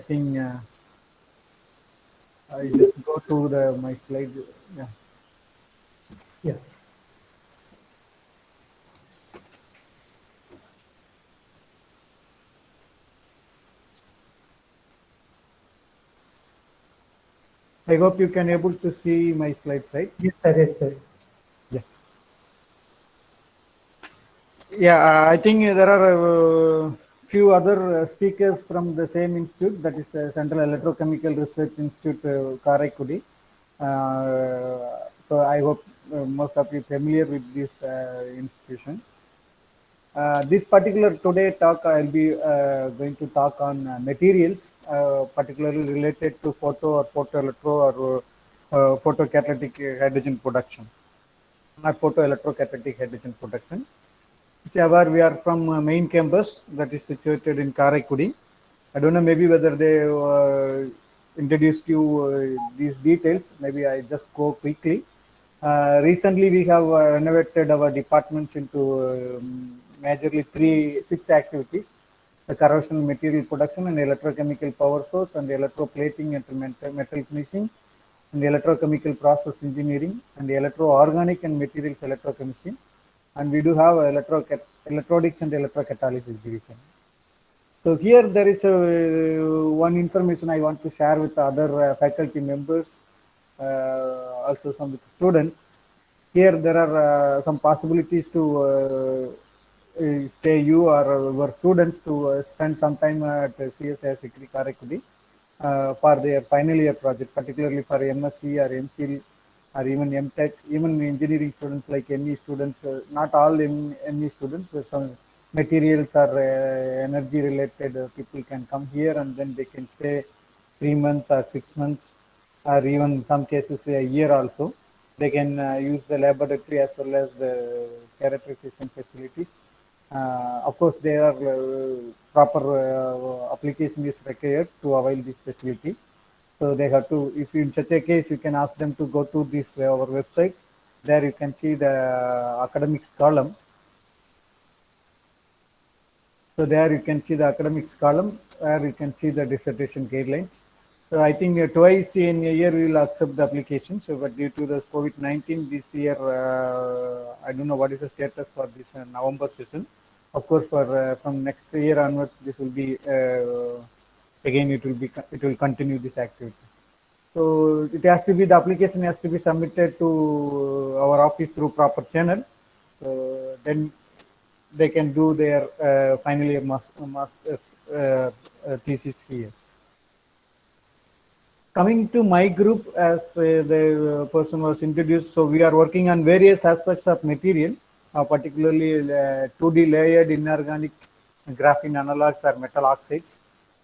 think I just go to my slide. Yeah. Yeah. I hope you can able to see my slides, right? Yes, sir. Yes, sir. Yeah. Yeah, I think there are few other speakers from the same institute, that is Central Electrochemical Research Institute, Karaikudi. So I hope most of you familiar with this institution. This particular today talk, I'll be going to talk on materials, particularly related to photo or photoelectro or photocatalytic hydrogen production, or photoelectrocatalytic hydrogen production. See, where we are from main campus that is situated in Karaikudi. I don't know maybe whether they introduced you these details. Maybe I just go quickly. Recently, we have renovated our departments into majorly six activities: the corrosion material production and electrochemical power source, and electroplating and metal finishing, and electrochemical process engineering, and electroorganic and materials electrochemistry, and we do have electronics and electrocatalysis division. So here there is one information I want to share with other faculty members, also some with students. Here there are some possibilities to stay you or our students to spend some time at CSIR Sikri Karakudi for their final year project, particularly for MSc or MPhil or even MTech, even engineering students like ME students, not all ME students, some materials or energy related people can come here and then they can stay 3 months or 6 months or even some cases a year also. They can use the laboratory as well as the characterization facilities. Of course, there are proper application is required to avail this facility. So they have to, if in such a case, you can ask them to go to this our website. There you can see the academics column. So there you can see the academics column where you can see the dissertation guidelines. So I think twice in a year we will accept the application. So but due to the COVID-19 this year, I don't know what is the status for this November session. Of course, for from next year onwards, this will be again it will continue this activity. So it has to be, the application has to be submitted to our office through proper channel. So then they can do their final year master's thesis here. Coming to my group, as the person was introduced, so we are working on various aspects of material, particularly 2D layered inorganic graphene analogs or metal oxides.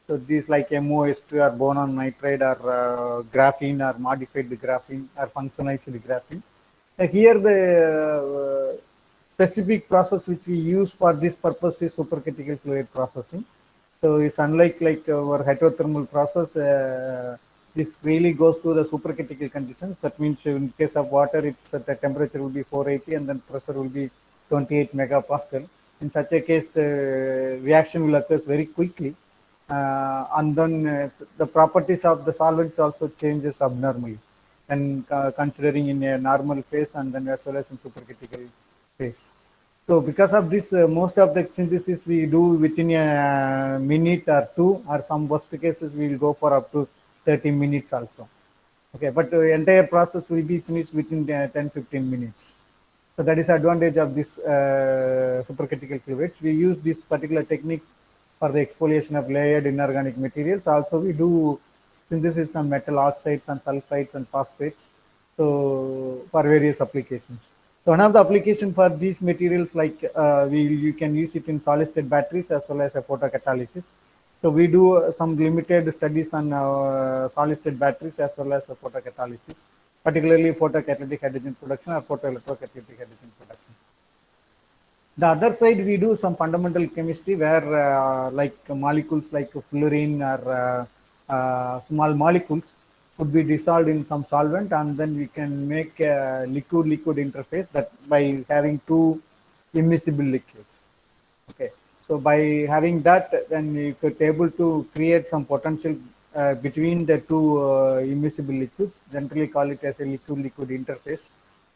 So these like MOS2 or boron nitride or graphene or modified graphene or functionalized graphene. Here the specific process which we use for this purpose is supercritical fluid processing. So it's unlike like our hydrothermal process. This really goes to the supercritical conditions. That means in case of water, it's the temperature will be 480 and then pressure will be 28 megapascal. In such a case, the reaction will occur very quickly, and then the properties of the solvents also changes abnormally, and considering in a normal phase and then as well as in supercritical phase. So because of this, most of the synthesis we do within a minute or two, or some worst cases we will go for up to 30 minutes also. Okay, but the entire process will be finished within 10-15 minutes. So that is the advantage of this supercritical fluids. We use this particular technique for the exfoliation of layered inorganic materials. Also, we do synthesis on metal oxides and sulfides and phosphates. So for various applications. So one of the application for these materials, like you can use it in solid state batteries as well as a photocatalysis. So we do some limited studies on solid state batteries as well as photocatalysis, particularly photocatalytic hydrogen production or photoelectrocatalytic hydrogen production. The other side, we do some fundamental chemistry where like molecules like fluorine or small molecules could be dissolved in some solvent, and then we can make a liquid-liquid interface that by having two immiscible liquids. Okay, so by having that, then you could able to create some potential between the two immiscible liquids, generally call it as a liquid-liquid interface.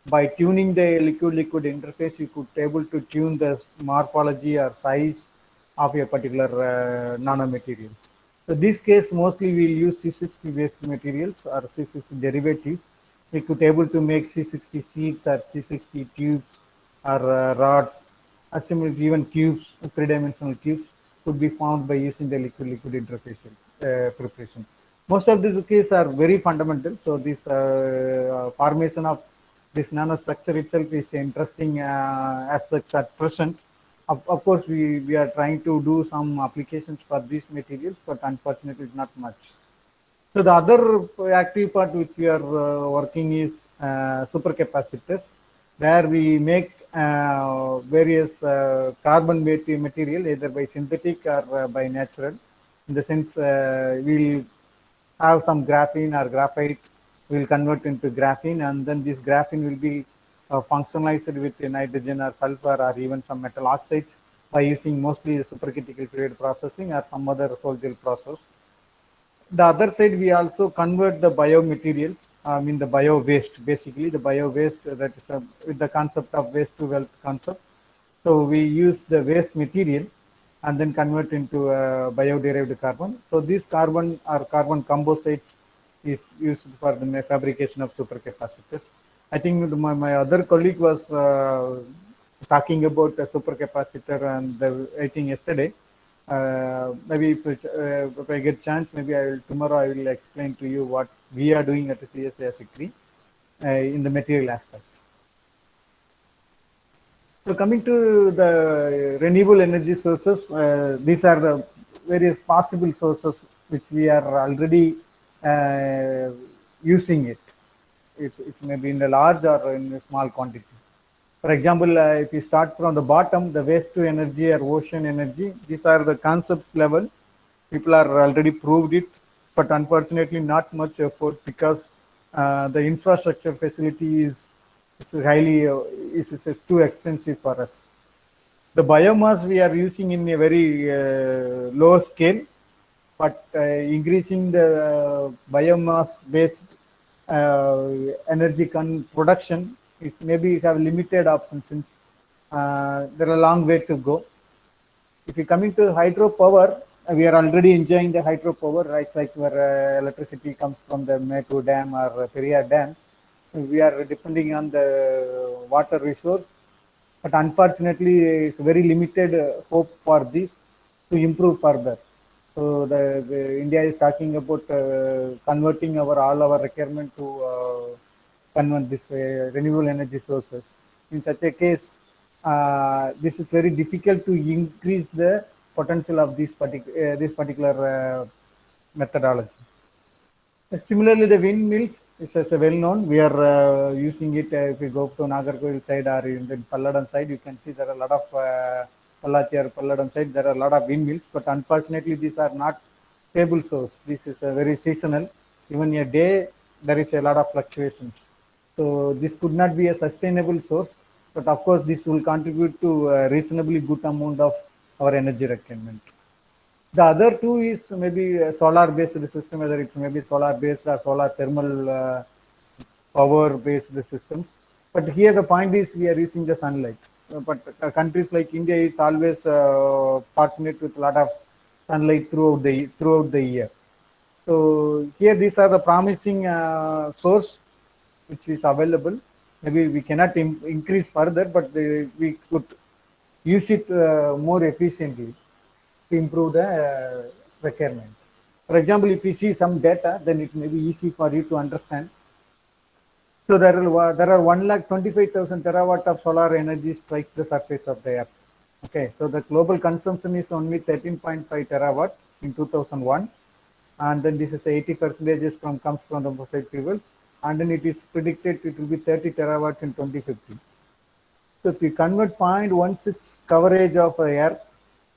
By tuning the liquid-liquid interface, you could able to tune the morphology or size of a particular nanomaterials. So this case mostly we'll use C60 based materials or C60 derivatives. We could able to make C60 sheets or C60 tubes or rods, or similarly even cubes, three-dimensional cubes could be found by using the liquid-liquid interface preparation. Most of these cases are very fundamental. So this formation of this nanostructure itself is interesting aspects at present. Of course, we are trying to do some applications for these materials, but unfortunately not much. So the other active part which we are working is supercapacitors, where we make various carbon-based material either by synthetic or by natural. In the sense, we'll have some graphene or graphite, we'll convert into graphene, and then this graphene will be functionalized with nitrogen or sulfur or even some metal oxides by using mostly supercritical fluid processing or some other Sol-Gel process. The other side, we also convert the biomaterials, the bio waste, basically the bio waste that is with the concept of waste to wealth concept. So we use the waste material and then convert into bio-derived carbon. So this carbon or carbon composites is used for the fabrication of supercapacitors. I think my other colleague was talking about a supercapacitor, and I think yesterday. Maybe if I get chance, maybe tomorrow I will explain to you what we are doing at the CSA Sikri in the material aspects. So coming to the renewable energy sources, these are the various possible sources which we are already using it. It's maybe in a large or in a small quantity. For example, if you start from the bottom, the waste to energy or ocean energy, these are the concepts level. People are already proved it, but unfortunately not much effort because the infrastructure facility is highly is too expensive for us. The biomass we are using in a very low scale, but increasing the biomass based energy production is maybe have limited options since there are a long way to go. If you coming to hydropower, we are already enjoying the hydropower, right? Like where electricity comes from the Metru Dam or Periyar Dam. We are depending on the water resource, but unfortunately, it's very limited hope for this to improve further. So the India is talking about converting all our requirement to convert this renewable energy sources. In such a case, this is very difficult to increase the potential of this particular methodology. Similarly, the windmills is as well known. We are using it if you go to Nagarkoil side or in the Palladam side, you can see there are a lot of Pallati or Palladam side, there are a lot of windmills, but unfortunately these are not stable source. This is a very seasonal. Even a day, there is a lot of fluctuations. So this could not be a sustainable source, but of course this will contribute to a reasonably good amount of our energy requirement. The other two is maybe a solar-based system, whether it's maybe solar-based or solar thermal power-based systems. But here the point is we are using the sunlight. But countries like India is always fortunate with a lot of sunlight throughout the year. So here these are the promising source which is available. Maybe we cannot increase further, but we could use it more efficiently to improve the requirement. For example, if we see some data, then it may be easy for you to understand. So there are 1,25,000 terawatt of solar energy strikes the surface of the earth. Okay, so the global consumption is only 13.5 terawatt in 2001, and then this is 80% comes from the fossil fuels, and then it is predicted it will be 30 terawatts in 2050. So if you convert 0.16 coverage of Earth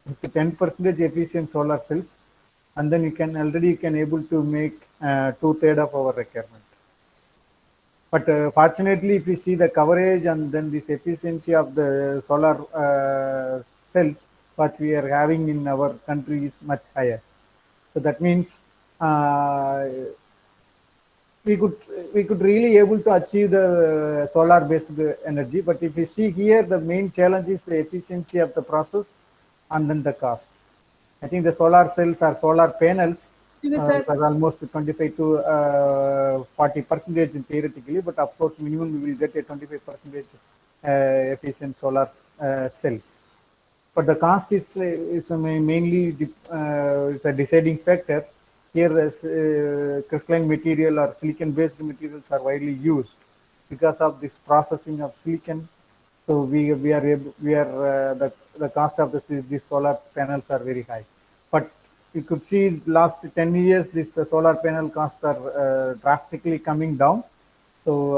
with 10% efficient solar cells, and then you can able to make 2/3 of our requirement. But fortunately, if we see the coverage and then this efficiency of the solar cells, what we are having in our country is much higher. So that means uh, we could we could really able to achieve the solar based energy. But if you see here, the main challenge is the efficiency of the process and then the cost. I think the solar cells or solar panels are almost 25 to 40% in theoretically, but of course minimum we will get a 25% efficient solar cells. But the cost is mainly is a deciding factor. Here, as crystalline material or silicon-based materials are widely used because of this processing of silicon. So the cost of these solar panels are very high. But you could see last 10 years, this solar panel costs are drastically coming down. So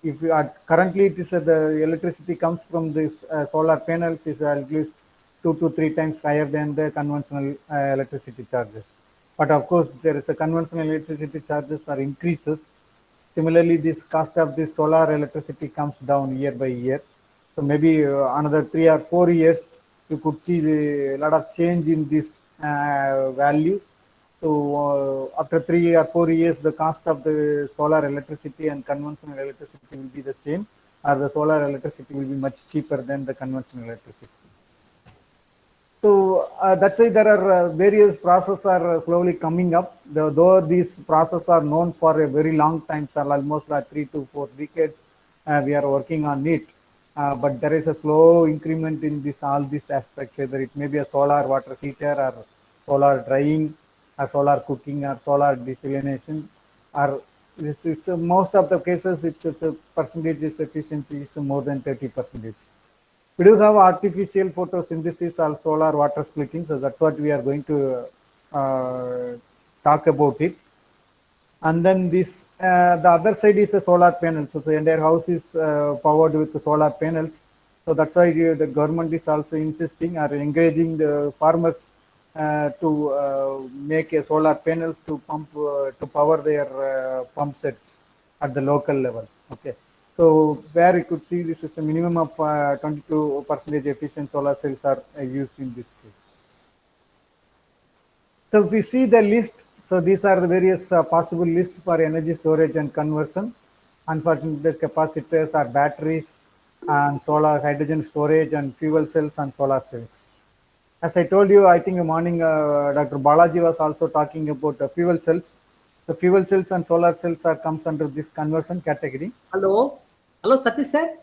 if you are currently it is the electricity comes from this solar panels is at least 2 to 3 times higher than the conventional electricity charges. But of course, there is a conventional electricity charges are increases. Similarly, this cost of this solar electricity comes down year by year. So maybe another 3 or 4 years, you could see a lot of change in these values. So after 3 or 4 years, the cost of the solar electricity and conventional electricity will be the same, or the solar electricity will be much cheaper than the conventional electricity. So that's why there are various processes are slowly coming up. Though these processes are known for a very long time, so almost like 3 to 4 decades, we are working on it. But there is a slow increment in this all these aspects, whether it may be a solar water heater or solar drying or solar cooking or solar desalination, or most of the cases it's a percentage is efficiency is more than 30%. We do have artificial photosynthesis or solar water splitting, so that's what we are going to talk about it. And then this, the other side is a solar panel. So the entire house is powered with the solar panels. So that's why the government is also insisting or encouraging the farmers to make a solar panel to pump to power their pump sets at the local level. Okay. So where you could see this is a minimum of 22% efficient solar cells are used in this case. So if we see the list, so these are the various possible list for energy storage and conversion. Unfortunately, the capacitors are batteries and solar hydrogen storage and fuel cells and solar cells. As I told you, I think in the morning, Dr. Balaji was also talking about fuel cells. The fuel cells and solar cells are comes under this conversion category. Hello, Satish sir.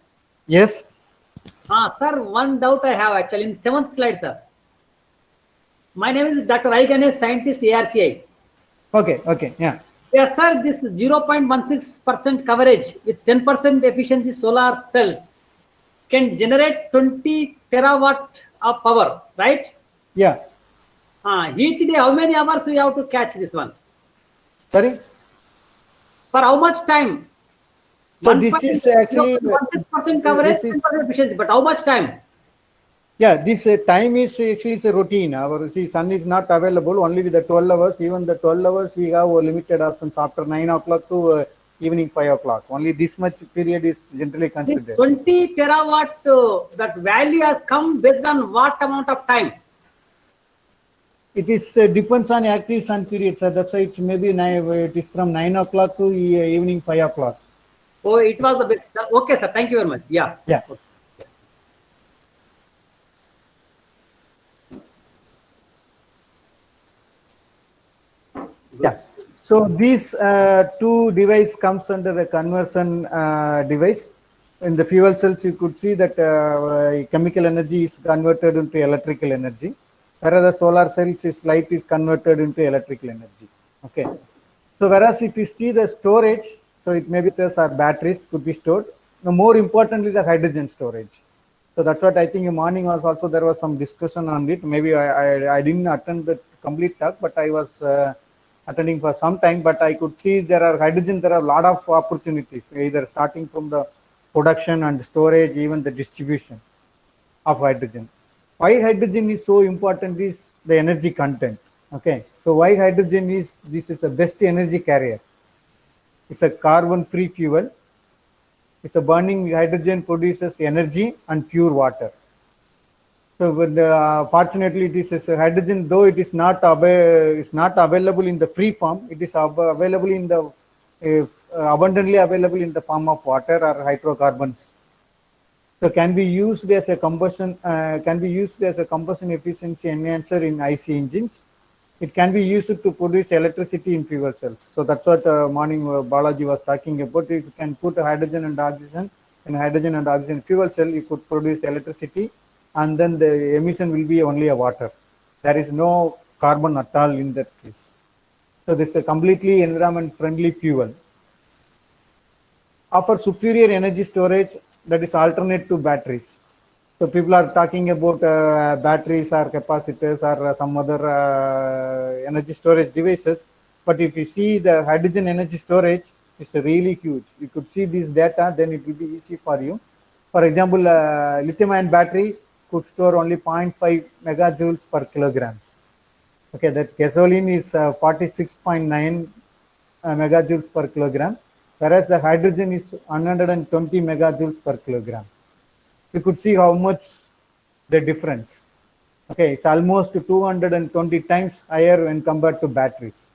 Yes. Sir, one doubt I have actually in 7th slide, sir. My name is Dr. I. Ganesh, scientist, ARCI. Okay, yeah. Yes, sir, this 0.16% coverage with 10% efficiency solar cells can generate 20 terawatt of power, right? Yeah. Each day, how many hours we have to catch this one? Sorry? For how much time? So this is actually 16% coverage, 10% efficiency, but how much time? Yeah, this time is actually it's a routine. Our sun is not available only with the 12 hours. Even the 12 hours we have limited options after 9 o'clock to evening 5 o'clock. Only this much period is generally considered. This 20 terawatt, that value has come based on what amount of time? It is depends on active sun period, sir. That's why it's maybe it is from 9 o'clock to evening 5 o'clock. Oh, it was the best. Okay, sir. Thank you very much. Yeah. Yeah. Yeah. So these two device comes under the conversion device. In the fuel cells, you could see that chemical energy is converted into electrical energy, whereas the solar cells is light is converted into electrical energy. Okay. So whereas if you see the storage, so it may be there's our batteries could be stored. Now, more importantly, the hydrogen storage. So that's what I think in morning was also there was some discussion on it. Maybe I didn't attend the complete talk, but I was attending for some time. But I could see there are hydrogen. There are a lot of opportunities, either starting from the production and storage, even the distribution of hydrogen. Why hydrogen is so important is the energy content. Okay, so why hydrogen is this is the best energy carrier. It's a carbon-free fuel. It's a burning hydrogen produces energy and pure water. So, fortunately, it is hydrogen, though it is not available in the free form. It is available in the abundantly available in the form of water or hydrocarbons. So, can be used as a combustion efficiency enhancer in IC engines. It can be used to produce electricity in fuel cells. So that's what morning Balaji was talking about. If you can put hydrogen and oxygen in hydrogen and oxygen fuel cell, you could produce electricity, and then the emission will be only a water. There is no carbon at all in that case. So this is a completely environment friendly fuel. Offer superior energy storage that is alternate to batteries. So people are talking about batteries or capacitors or some other energy storage devices. But if you see the hydrogen energy storage, it's really huge. You could see this data, then it will be easy for you. For example, lithium-ion battery could store only 0.5 megajoules per kilogram. Okay, that gasoline is 46.9 megajoules per kilogram, whereas the hydrogen is 120 megajoules per kilogram. You could see how much the difference. Okay, it's almost 220 times higher when compared to batteries.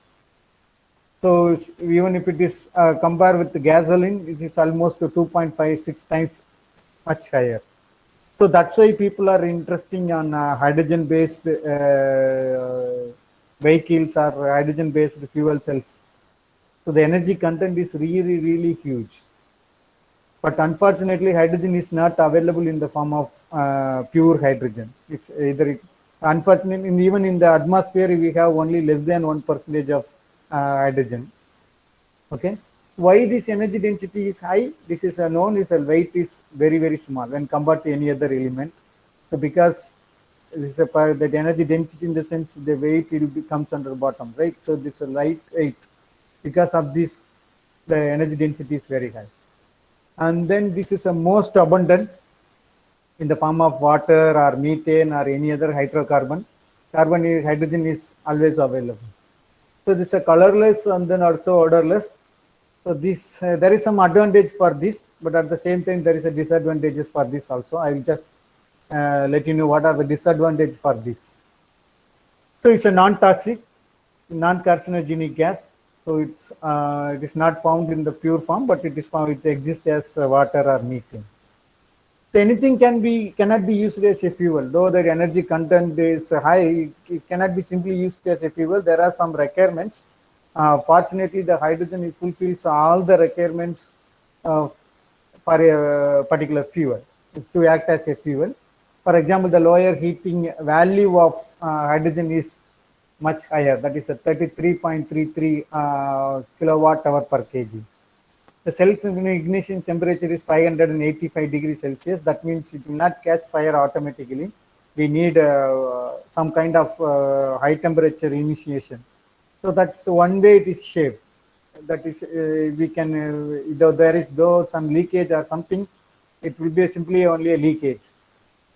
So even if it is compared with the gasoline, it is almost 2.56 times much higher. So that's why people are interested on hydrogen-based vehicles or hydrogen-based fuel cells. So the energy content is really, really huge. But unfortunately, hydrogen is not available in the form of pure hydrogen. It's either, unfortunately, even in the atmosphere, we have only less than 1% of hydrogen. Okay. Why this energy density is high? This is known as a weight is very, very small when compared to any other element. So because this is that energy density in the sense the weight comes under bottom, right? So this is a light weight. Because of this, the energy density is very high. And then this is a most abundant in the form of water or methane or any other hydrocarbon. Hydrogen is always available. So this is a colorless and then also odorless. So this there is some advantage for this, but at the same time there is a disadvantages for this also. I will just let you know what are the disadvantages for this. So it's a non-toxic, non-carcinogenic gas. So it is not found in the pure form, but it is found. It exists as water or methane. So anything cannot be used as a fuel. Though the energy content is high, it cannot be simply used as a fuel. There are some requirements. Fortunately, the hydrogen fulfills all the requirements for a particular fuel to act as a fuel. For example, the lower heating value of hydrogen is much higher. That is a 33.33 kilowatt hour per kg. The self-ignition temperature is 585 degrees Celsius. That means it will not catch fire automatically. We need some kind of high temperature initiation. So that's one way it is shaped. That is, we can, though there is some leakage or something, it will be simply only a leakage.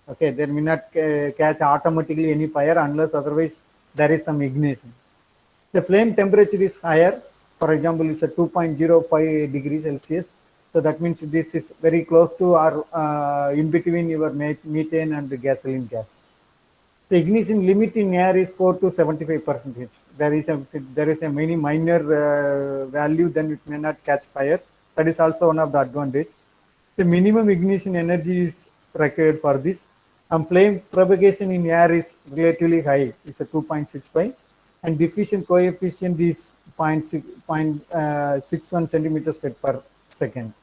Okay, there may not catch automatically any fire unless otherwise there is some ignition. The flame temperature is higher. For example, it's a 2.05 degrees Celsius. So that means this is very close to or in between your methane and the gasoline gas. The ignition limit in air is 4 to 75%. There is a many minor value, then it may not catch fire. That is also one of the advantages. The minimum ignition energy is required for this. And flame propagation in air is relatively high. It's a 2.65, and diffusion coefficient is 0.61 centimeters per second.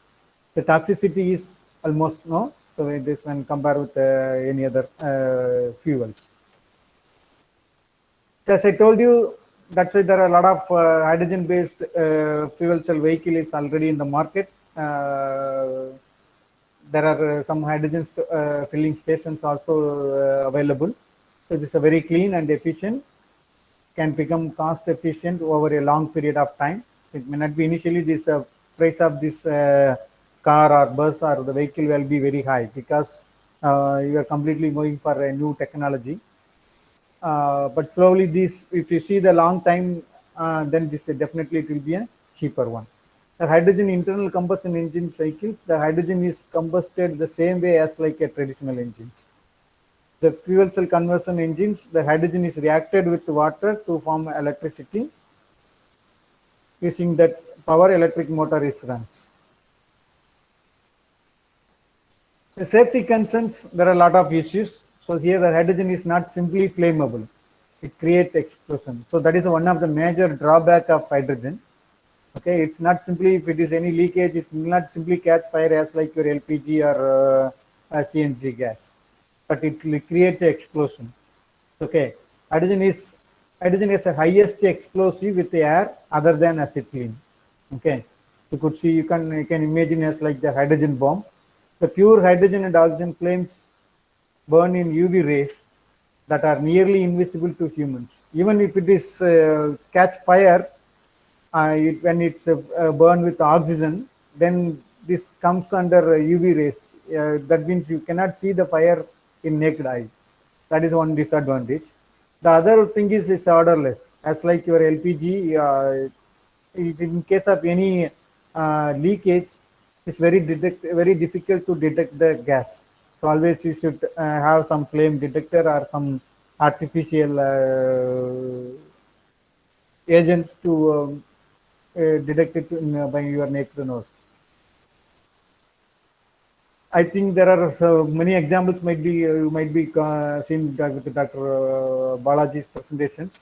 The toxicity is almost no. So it is when compared with any other fuels. As I told you, that's why there are a lot of hydrogen-based fuel cell vehicles already in the market. There are some hydrogen filling stations also available. So this is a very clean and efficient, can become cost efficient over a long period of time. It may not be initially this price of this car or bus or the vehicle will be very high because you are completely going for a new technology. But slowly this, if you see the long time, then this definitely it will be a cheaper one. The hydrogen internal combustion engine cycles, the hydrogen is combusted the same way as like a traditional engines. the fuel cell conversion engines, the hydrogen is reacted with water to form electricity. Using that power, electric motor is runs. The safety concerns, there are a lot of issues. So here the hydrogen is not simply flammable. It creates explosion. So that is one of the major drawback of hydrogen. Okay, it's not simply, if it is any leakage, it will not simply catch fire as like your LPG or CNG gas, but it creates an explosion. Okay, hydrogen is the highest explosive with the air other than acetylene. Okay, you could see, you can imagine as like the hydrogen bomb. The pure hydrogen and oxygen flames burn in UV rays that are nearly invisible to humans. Even if it is catch fire, when it's burned with oxygen, then this comes under UV rays. That means you cannot see the fire in naked eye. That is one disadvantage. The other thing is it's odorless. As like your LPG, if in case of any leakage, it's very difficult to detect the gas. So always you should have some flame detector or some artificial agents to detect it by your naked nose. I think there are many examples might be seen with Dr. Balaji's presentations.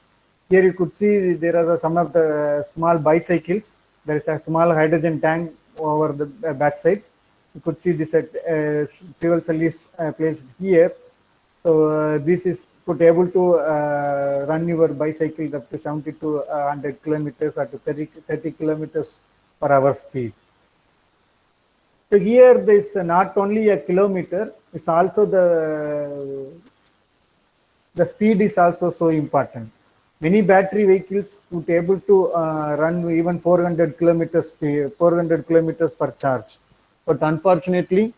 Here you could see there are some of the small bicycles. There is a small hydrogen tank over the backside. You could see this fuel cell is placed here. So this is able to run your bicycle up to 70 to 100 kilometers or to 30 kilometers per hour speed. So here this not only a kilometer, it's also the speed is also so important. Many battery vehicles would be able to run even 400 kilometers per charge. But unfortunately,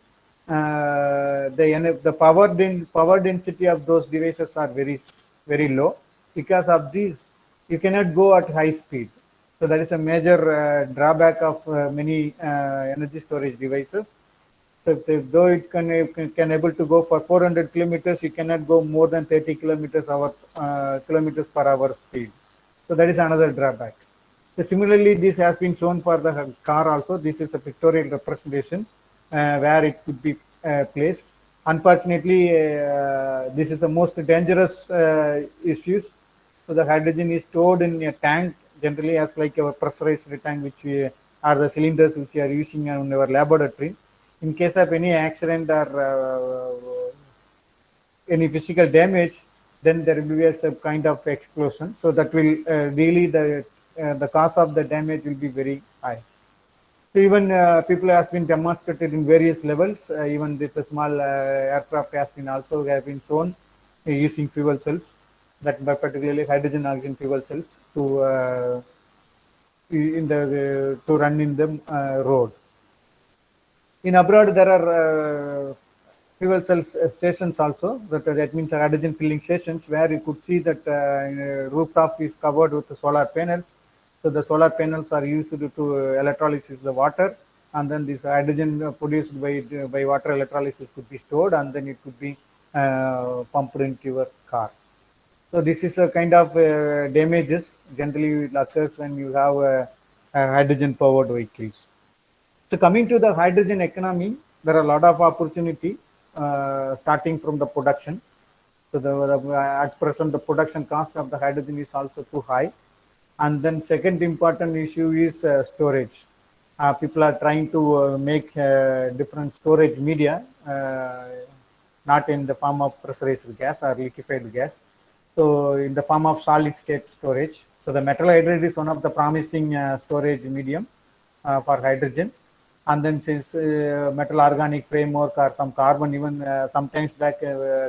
the power density of those devices are very low. Because of these, you cannot go at high speed. So that is a major drawback of many energy storage devices. So though it can able to go for 400 kilometers, you cannot go more than 30 kilometers per hour speed. So that is another drawback. So similarly, this has been shown for the car also. This is a pictorial representation where it could be placed. Unfortunately, this is the most dangerous issues. So the hydrogen is stored in a tank, generally as like our pressurized tank, which are the cylinders which we are using in our laboratory. In case of any accident or any physical damage, then there will be a kind of explosion. So that will really the cost of the damage will be very high. So even people have been demonstrated in various levels. Even this small aircraft has been also have been shown using fuel cells, that particularly hydrogen oxygen fuel cells to to run in the road. In abroad, there are fuel cell stations also. That means hydrogen filling stations where you could see that rooftop is covered with the solar panels. So the solar panels are used to electrolysis the water, and then this hydrogen produced by water electrolysis could be stored, and then it could be pumped into your car. So this is a kind of damages generally occurs when you have hydrogen powered vehicles. So coming to the hydrogen economy, there are a lot of opportunity starting from the production. So at present, the production cost of the hydrogen is also too high. And then second important issue is storage. People are trying to make different storage media, not in the form of pressurized gas or liquefied gas. So in the form of solid state storage. So the metal hydride is one of the promising storage medium for hydrogen. And then since metal organic framework or some carbon, even sometimes back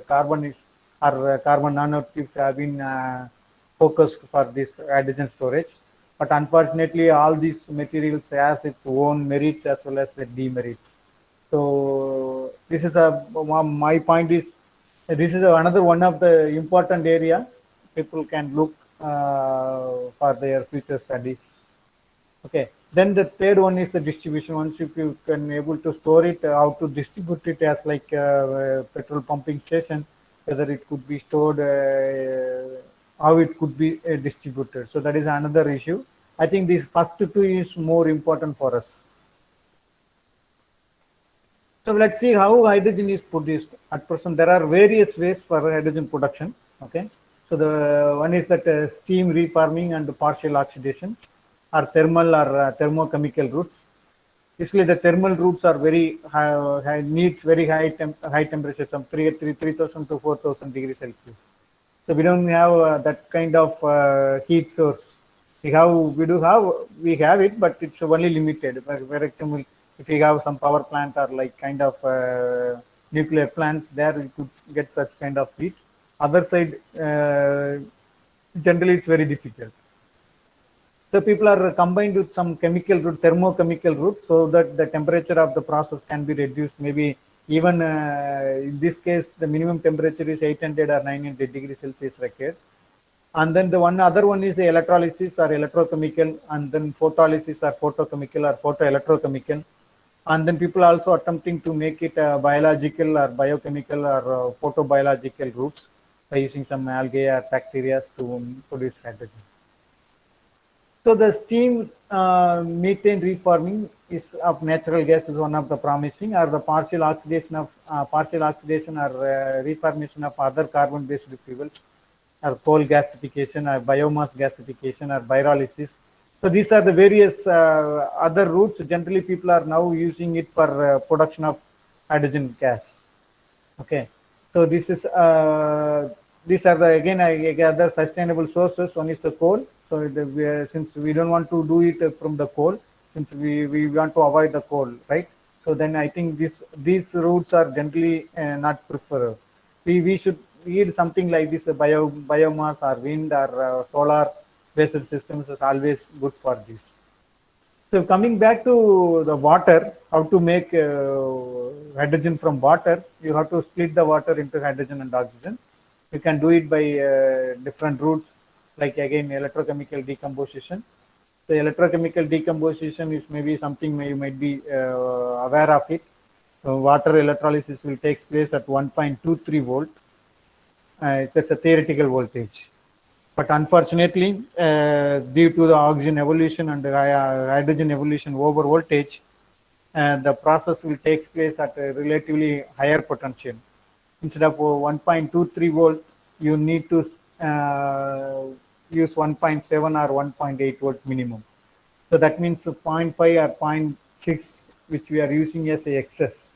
carbon is or carbon nanotubes have been focused for this hydrogen storage. But unfortunately, all these materials has its own merits as well as the demerits. So this is my point is this is another one of the important area people can look for their future studies. Okay. Then the third one is the distribution. Once if you can able to store it, how to distribute it as like petrol pumping station, whether it could be stored, how it could be distributed. So that is another issue. I think these first two is more important for us. So let's see how hydrogen is produced. At present, there are various ways for hydrogen production. Okay. So the one is that steam reforming and partial oxidation, or thermal or thermochemical routes. Usually the thermal routes are very high, needs very high temperatures, from 3,000 to 4,000 degrees Celsius. So we don't have that kind of heat source. We have it, but it's only limited. For example, if we have some power plant or like kind of nuclear plants, there we could get such kind of heat. Other side, generally it's very difficult. So people are combined with some chemical route, thermochemical route, so that the temperature of the process can be reduced. Maybe even in this case, the minimum temperature is 800 or 900 degrees Celsius required. And then the other one is the electrolysis or electrochemical, and then photolysis or photochemical or photoelectrochemical. And then people are also attempting to make it biological or biochemical or photobiological routes by using some algae or bacteria to produce hydrogen. So the steam methane reforming is of natural gas is one of the promising, or the partial oxidation or reformation of other carbon-based fuels, or coal gasification, or biomass gasification, or pyrolysis. So these are the various other routes. Generally, people are now using it for production of hydrogen gas. Okay, so this is these are the again other sustainable sources. One is the coal. So since we don't want to do it from the coal, since we want to avoid the coal, right? So then I think these routes are generally not preferred. We should need something like this biomass or wind or solar based systems is always good for this. So coming back to the water, how to make hydrogen from water, you have to split the water into hydrogen and oxygen. You can do it by different routes, like again electrochemical decomposition. The electrochemical decomposition is maybe something you might be aware of it. So water electrolysis will take place at 1.23 volt. It's a theoretical voltage. But unfortunately, due to the oxygen evolution and hydrogen evolution over voltage, the process will take place at a relatively higher potential. Instead of 1.23 volt, you need to use 1.7 or 1.8 volt minimum. So that means 0.5 or 0.6, which we are using as a excess.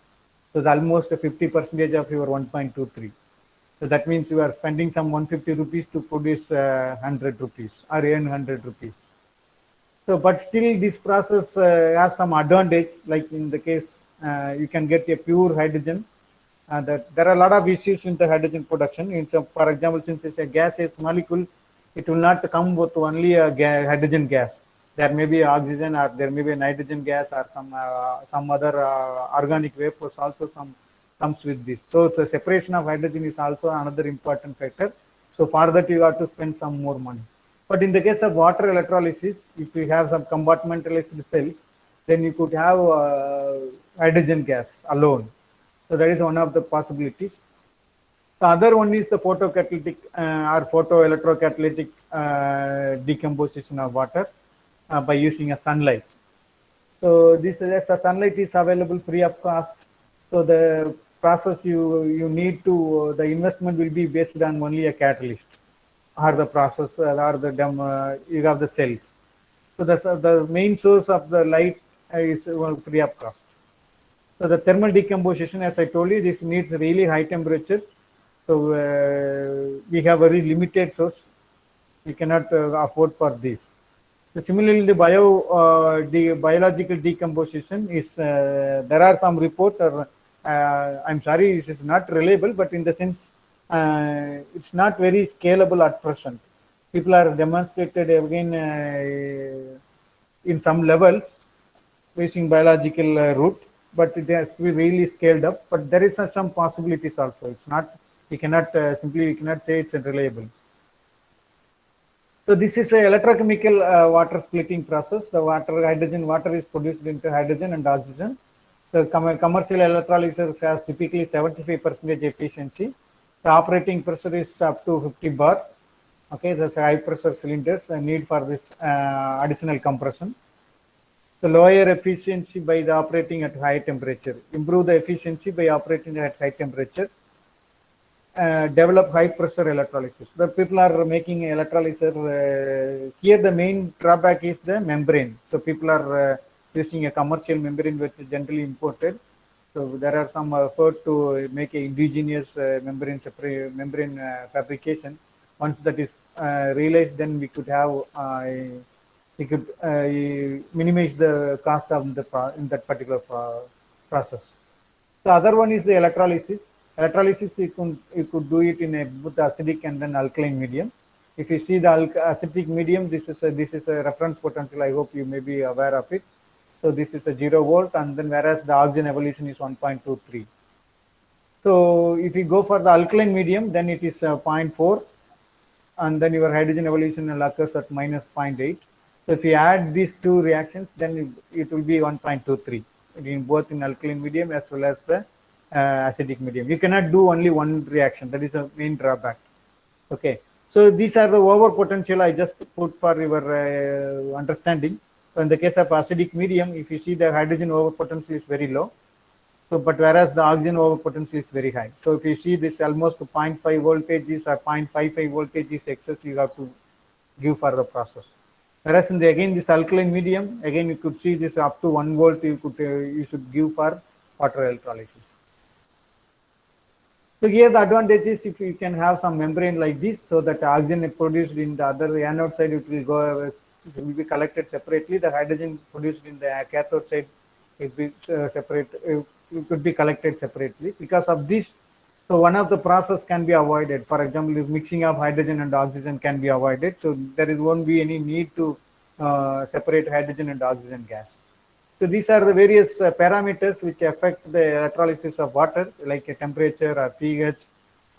So it's almost 50% of your 1.23. So that means you are spending some 150 rupees to produce 100 rupees or 100 rupees. So, but still this process has some advantage, like in the case you can get a pure hydrogen. There are a lot of issues in the hydrogen production. For example, since it's a gaseous molecule, it will not come with only a hydrogen gas. There may be oxygen, or there may be a nitrogen gas, or some other organic vapors also comes with this. So the separation of hydrogen is also another important factor. So for that you have to spend some more money. But in the case of water electrolysis, if you have some compartmentalized cells, then you could have hydrogen gas alone. So that is one of the possibilities. The other one is the photocatalytic or photoelectrocatalytic decomposition of water by using a sunlight. So this sunlight is available free of cost. So the process you need to, the investment will be based on only a catalyst or the process or the you have the cells. So the main source of the light is free of cost. So the thermal decomposition, as I told you, this needs really high temperature. So we have very limited source. We cannot afford for this. So similarly, the biological decomposition is there are some reports. I'm sorry, this is not reliable, but in the sense it's not very scalable at present. People are demonstrated again in some levels using biological route, but it has to be really scaled up. But there is some possibilities also. It's not, we cannot we cannot say it's reliable. So this is an electrochemical water splitting process. The hydrogen water is produced into hydrogen and oxygen. So commercial electrolyzers has typically 75% efficiency. The operating pressure is up to 50 bar. Okay, there's high pressure cylinders need for this additional compression. The lower efficiency by the operating at high temperature. Improve the efficiency by operating at high temperature. Develop high pressure electrolysis. The people are making electrolyzer. Here the main drawback is the membrane. So people are using a commercial membrane which is generally imported. So there are some effort to make a indigenous membrane fabrication. Once that is realized, then we could have we could minimize the cost of in that particular process. The other one is the electrolysis. Electrolysis, you could do it in a both acidic and then alkaline medium. If you see the acidic medium, this is a reference potential. I hope you may be aware of it. So this is a 0 volt, and then whereas the oxygen evolution is 1.23. So if you go for the alkaline medium, then it is 0.4, and then your hydrogen evolution occurs at minus 0.8. So if you add these two reactions, then it will be 1.23 in both in alkaline medium as well as the acidic medium. You cannot do only one reaction. That is a main drawback. Okay. So these are the over potential I just put for your understanding. So in the case of acidic medium, if you see the hydrogen over potential is very low. So, but whereas the oxygen over potential is very high. So if you see this almost 0.5 voltage is or 0.55 voltage is excess, you have to give for the process. Whereas in the again this alkaline medium, again you could see this up to 1 volt you could you should give for water electrolysis. So here the advantage is if you can have some membrane like this, so that oxygen is produced in the other anode side, it will go, it will be collected separately. The hydrogen produced in the cathode side will be separate. It could be collected separately. Because of this, so one of the process can be avoided. For example, if mixing of hydrogen and oxygen can be avoided, so there won't be any need to separate hydrogen and oxygen gas. So these are the various parameters which affect the electrolysis of water, like a temperature or pH,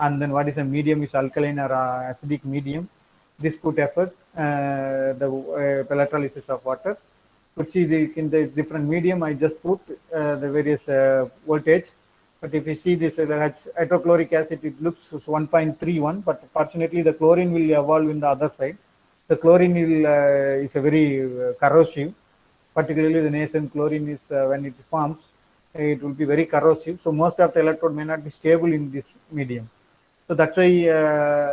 and then what is the medium is alkaline or acidic medium. This could affect the electrolysis of water. Could see in the different medium, I just put the various voltage. But if you see this hydrochloric acid, it looks 1.31, but fortunately the chlorine will evolve in the other side. The chlorine will, is a very corrosive. Particularly the nascent chlorine is when it forms, it will be very corrosive. So most of the electrode may not be stable in this medium. So that's why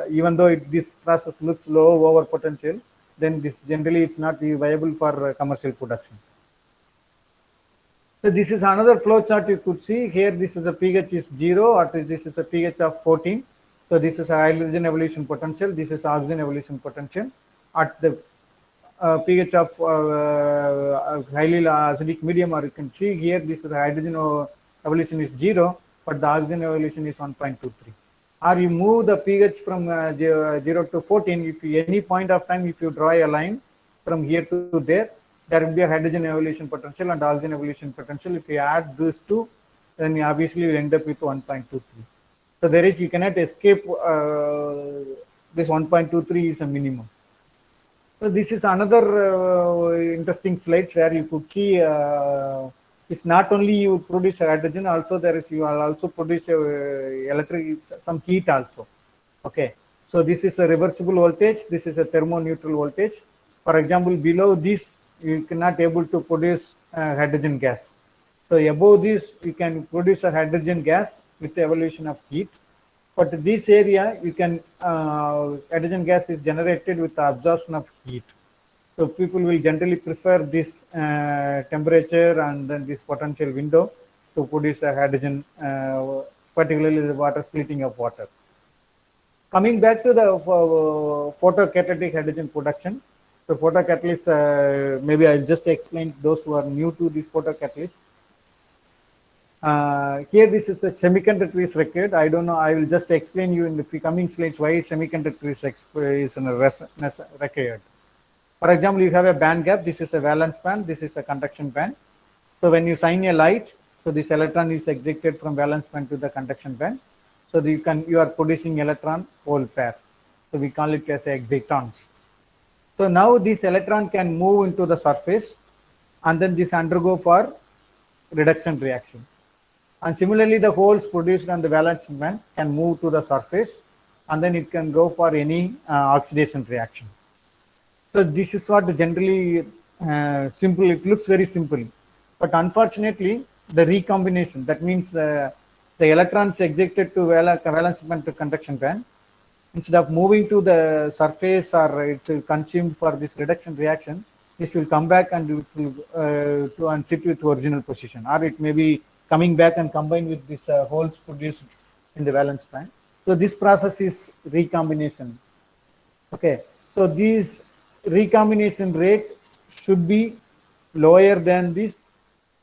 even though this process looks low over potential, then this generally it's not viable for commercial production. So this is another flow chart you could see here. This is a pH is 0, or this is a pH of 14. So this is a hydrogen evolution potential. This is oxygen evolution potential at the pH of highly acidic medium, or you can see here this is the hydrogen evolution is 0, but the oxygen evolution is 1.23. Or you move the pH from 0 to 14, if you, any point of time, if you draw a line from here to there, there will be a hydrogen evolution potential and oxygen evolution potential. If you add these two, then you obviously will end up with 1.23. So there is, you cannot escape this 1.23 is a minimum. So this is another interesting slide where you could see it's not only you produce hydrogen, also there is you will also produce electric some heat also. Okay, so this is a reversible voltage. This is a thermoneutral voltage. For example, below this you cannot able to produce hydrogen gas. So above this you can produce a hydrogen gas with the evolution of heat. But this area, you can hydrogen gas is generated with the absorption of heat. So people will generally prefer this temperature and then this potential window to produce a hydrogen, particularly the water splitting of water. Coming back to the photocatalytic hydrogen production. So photocatalyst, maybe I'll just explain those who are new to this photocatalyst. Here this is a semiconductor is required. I don't know, I will just explain you in the coming slides why semiconductor is required. For example, you have a band gap. This is a valence band, this is a conduction band. So when you shine a light, so this electron is ejected from valence band to the conduction band. So you are producing electron hole pair. So we call it as excitons. So now this electron can move into the surface and then this undergo for reduction reaction. And similarly, the holes produced on the valence band can move to the surface, and then it can go for any oxidation reaction. So this is what generally simple. It looks very simple, but unfortunately, the recombination, that means the electrons ejected to valence band to conduction band, instead of moving to the surface or it's consumed for this reduction reaction, this will come back and it will and sit with original position, or it may be coming back and combine with this holes produced in the valence band. So this process is recombination. Okay, so this recombination rate should be lower than this.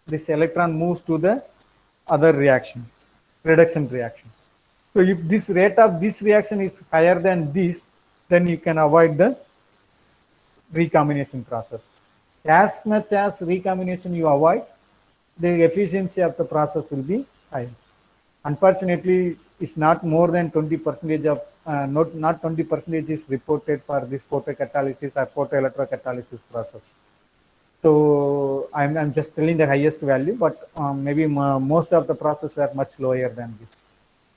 This electron moves to the other reaction, reduction reaction. So if this rate of this reaction is higher than this, then you can avoid the recombination process. As much as recombination you avoid, the efficiency of the process will be higher. Unfortunately, it's not more than 20% of, not 20% is reported for this photocatalysis or photoelectrocatalysis process. So I'm just telling the highest value, but maybe most of the processes are much lower than this.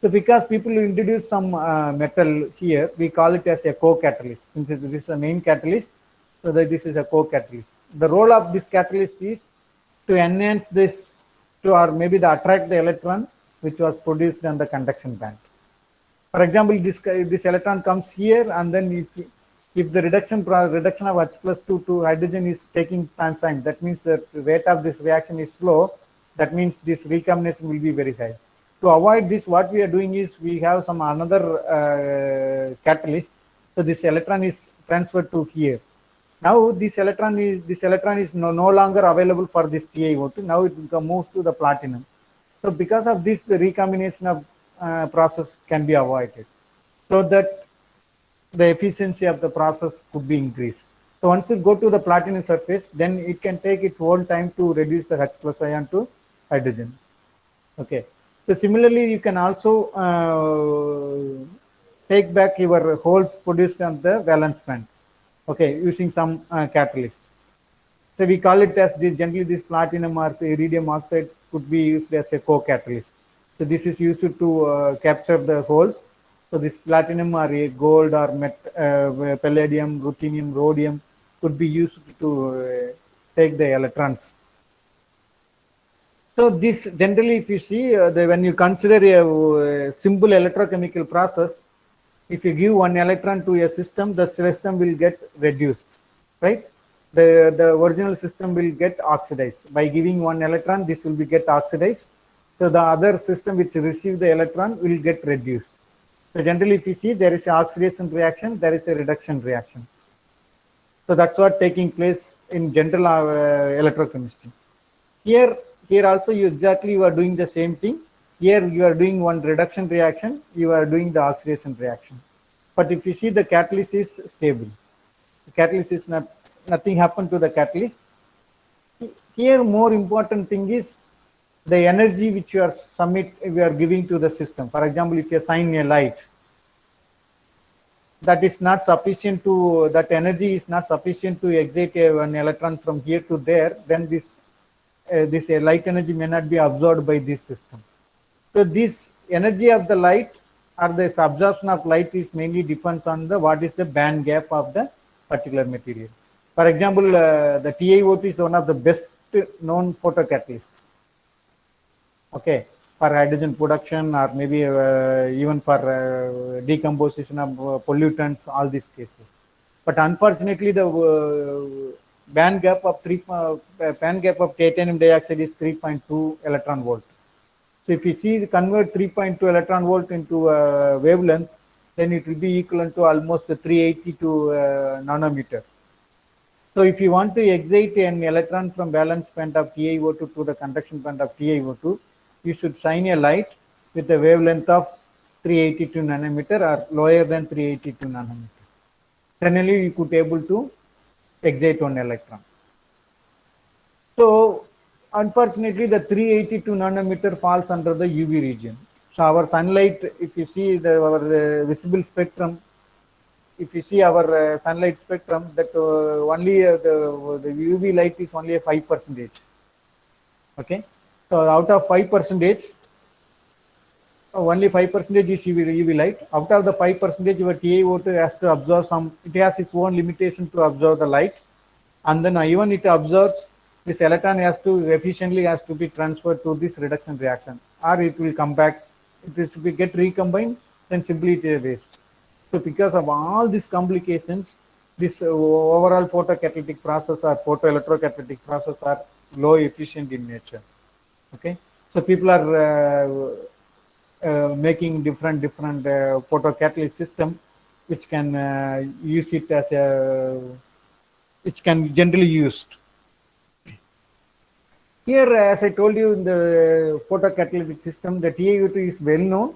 So because people introduce some metal here, we call it as a co-catalyst. Since this is the main catalyst, so that this is a co-catalyst. The role of this catalyst is to enhance this, to or maybe to attract the electron which was produced on the conduction band. For example, this electron comes here, and then if the reduction of H plus 2 to hydrogen is taking time, that means the rate of this reaction is slow. That means this recombination will be very high. To avoid this, what we are doing is we have some another catalyst. So this electron is transferred to here. Now this electron is no longer available for this TiO2. Now it moves to the platinum. So because of this, the recombination of process can be avoided, so that the efficiency of the process could be increased. So once you go to the platinum surface, then it can take its whole time to reduce the H plus ion to hydrogen. Okay. So similarly, you can also take back your holes produced on the valence band. Okay, using some catalyst. So we call it as generally this platinum or iridium oxide could be used as a co-catalyst. So this is used to capture the holes. So this platinum or a gold or palladium, ruthenium, rhodium could be used to take the electrons. So this generally, if you see, when you consider a simple electrochemical process, if you give one electron to a system, the system will get reduced, right? The original system will get oxidized. By giving one electron, this will be get oxidized. So the other system which receive the electron will get reduced. So generally, if you see, there is an oxidation reaction, there is a reduction reaction. So that's what taking place in general electrochemistry. Here also you are doing the same thing. Here you are doing one reduction reaction, you are doing the oxidation reaction. But if you see, the catalyst is stable. The catalyst is nothing happened to the catalyst. Here more important thing is the energy which you are giving to the system. For example, if you assign a light, that is not sufficient to, that energy is not sufficient to excite an electron from here to there, then this light energy may not be absorbed by this system. So this energy of the light or this absorption of light is mainly depends on what is the band gap of the particular material. For example, the TiO2 is one of the best known photocatalysts. Okay, for hydrogen production or maybe even for decomposition of pollutants, all these cases. But unfortunately, the band gap of titanium dioxide is 3.2 electron volt. So if you see, convert 3.2 electron volt into wavelength, then it will be equivalent to almost 382 nanometer. So if you want to excite an electron from valence band of TiO2 to the conduction band of TiO2, you should shine a light with a wavelength of 382 nanometer or lower than 382 nanometer. Then only you could able to excite one electron. So unfortunately, the 382 nanometer falls under the UV region. So our sunlight, if you see our visible spectrum, if you see our sunlight spectrum, that only the UV light is only a 5%. Okay, so out of 5%, only 5% is UV light. Out of the 5%, your TiO2 has to absorb some, it has its own limitation to absorb the light. And then even it absorbs, this electron has to efficiently has to be transferred to this reduction reaction, or it will come back. It will get recombined, then simply it is waste. So because of all these complications, this overall photocatalytic process or photoelectrocatalytic process are low efficient in nature. Okay, so people are making different photocatalyst system, which can use it as a, which can generally used. Here, as I told you, in the photocatalytic system, the TiO2 is well known.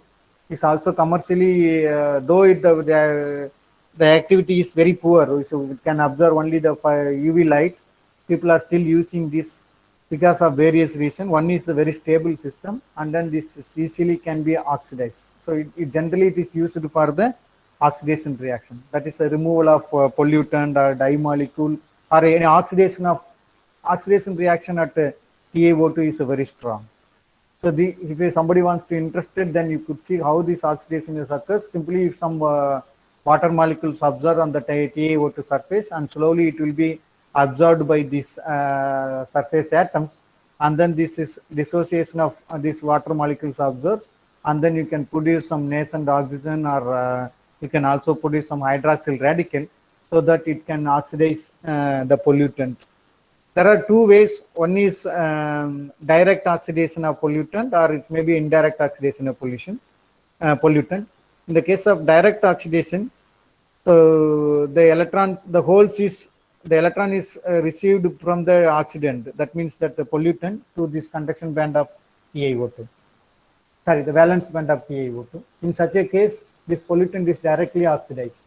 It's also commercially, though the activity is very poor, so it can absorb only the UV light. People are still using this because of various reasons. One is a very stable system, and then this easily can be oxidized. So it generally it is used for the oxidation reaction. That is a removal of pollutant or dye molecule, or any oxidation reaction at TiO2 is very strong. So if somebody wants to interested, then you could see how this oxidation is occurs. Simply if some water molecules absorb on the TiO2 surface, and slowly it will be absorbed by these surface atoms, and then this is dissociation of these water molecules absorbs, and then you can produce some nascent oxygen, or you can also produce some hydroxyl radical, so that it can oxidize the pollutant. There are two ways. One is direct oxidation of pollutant, or it may be indirect oxidation of pollutant. In the case of direct oxidation, the electron is received from the oxidant. That means that the pollutant to this conduction band of TiO2. Sorry, the valence band of TiO2. In such a case, this pollutant is directly oxidized.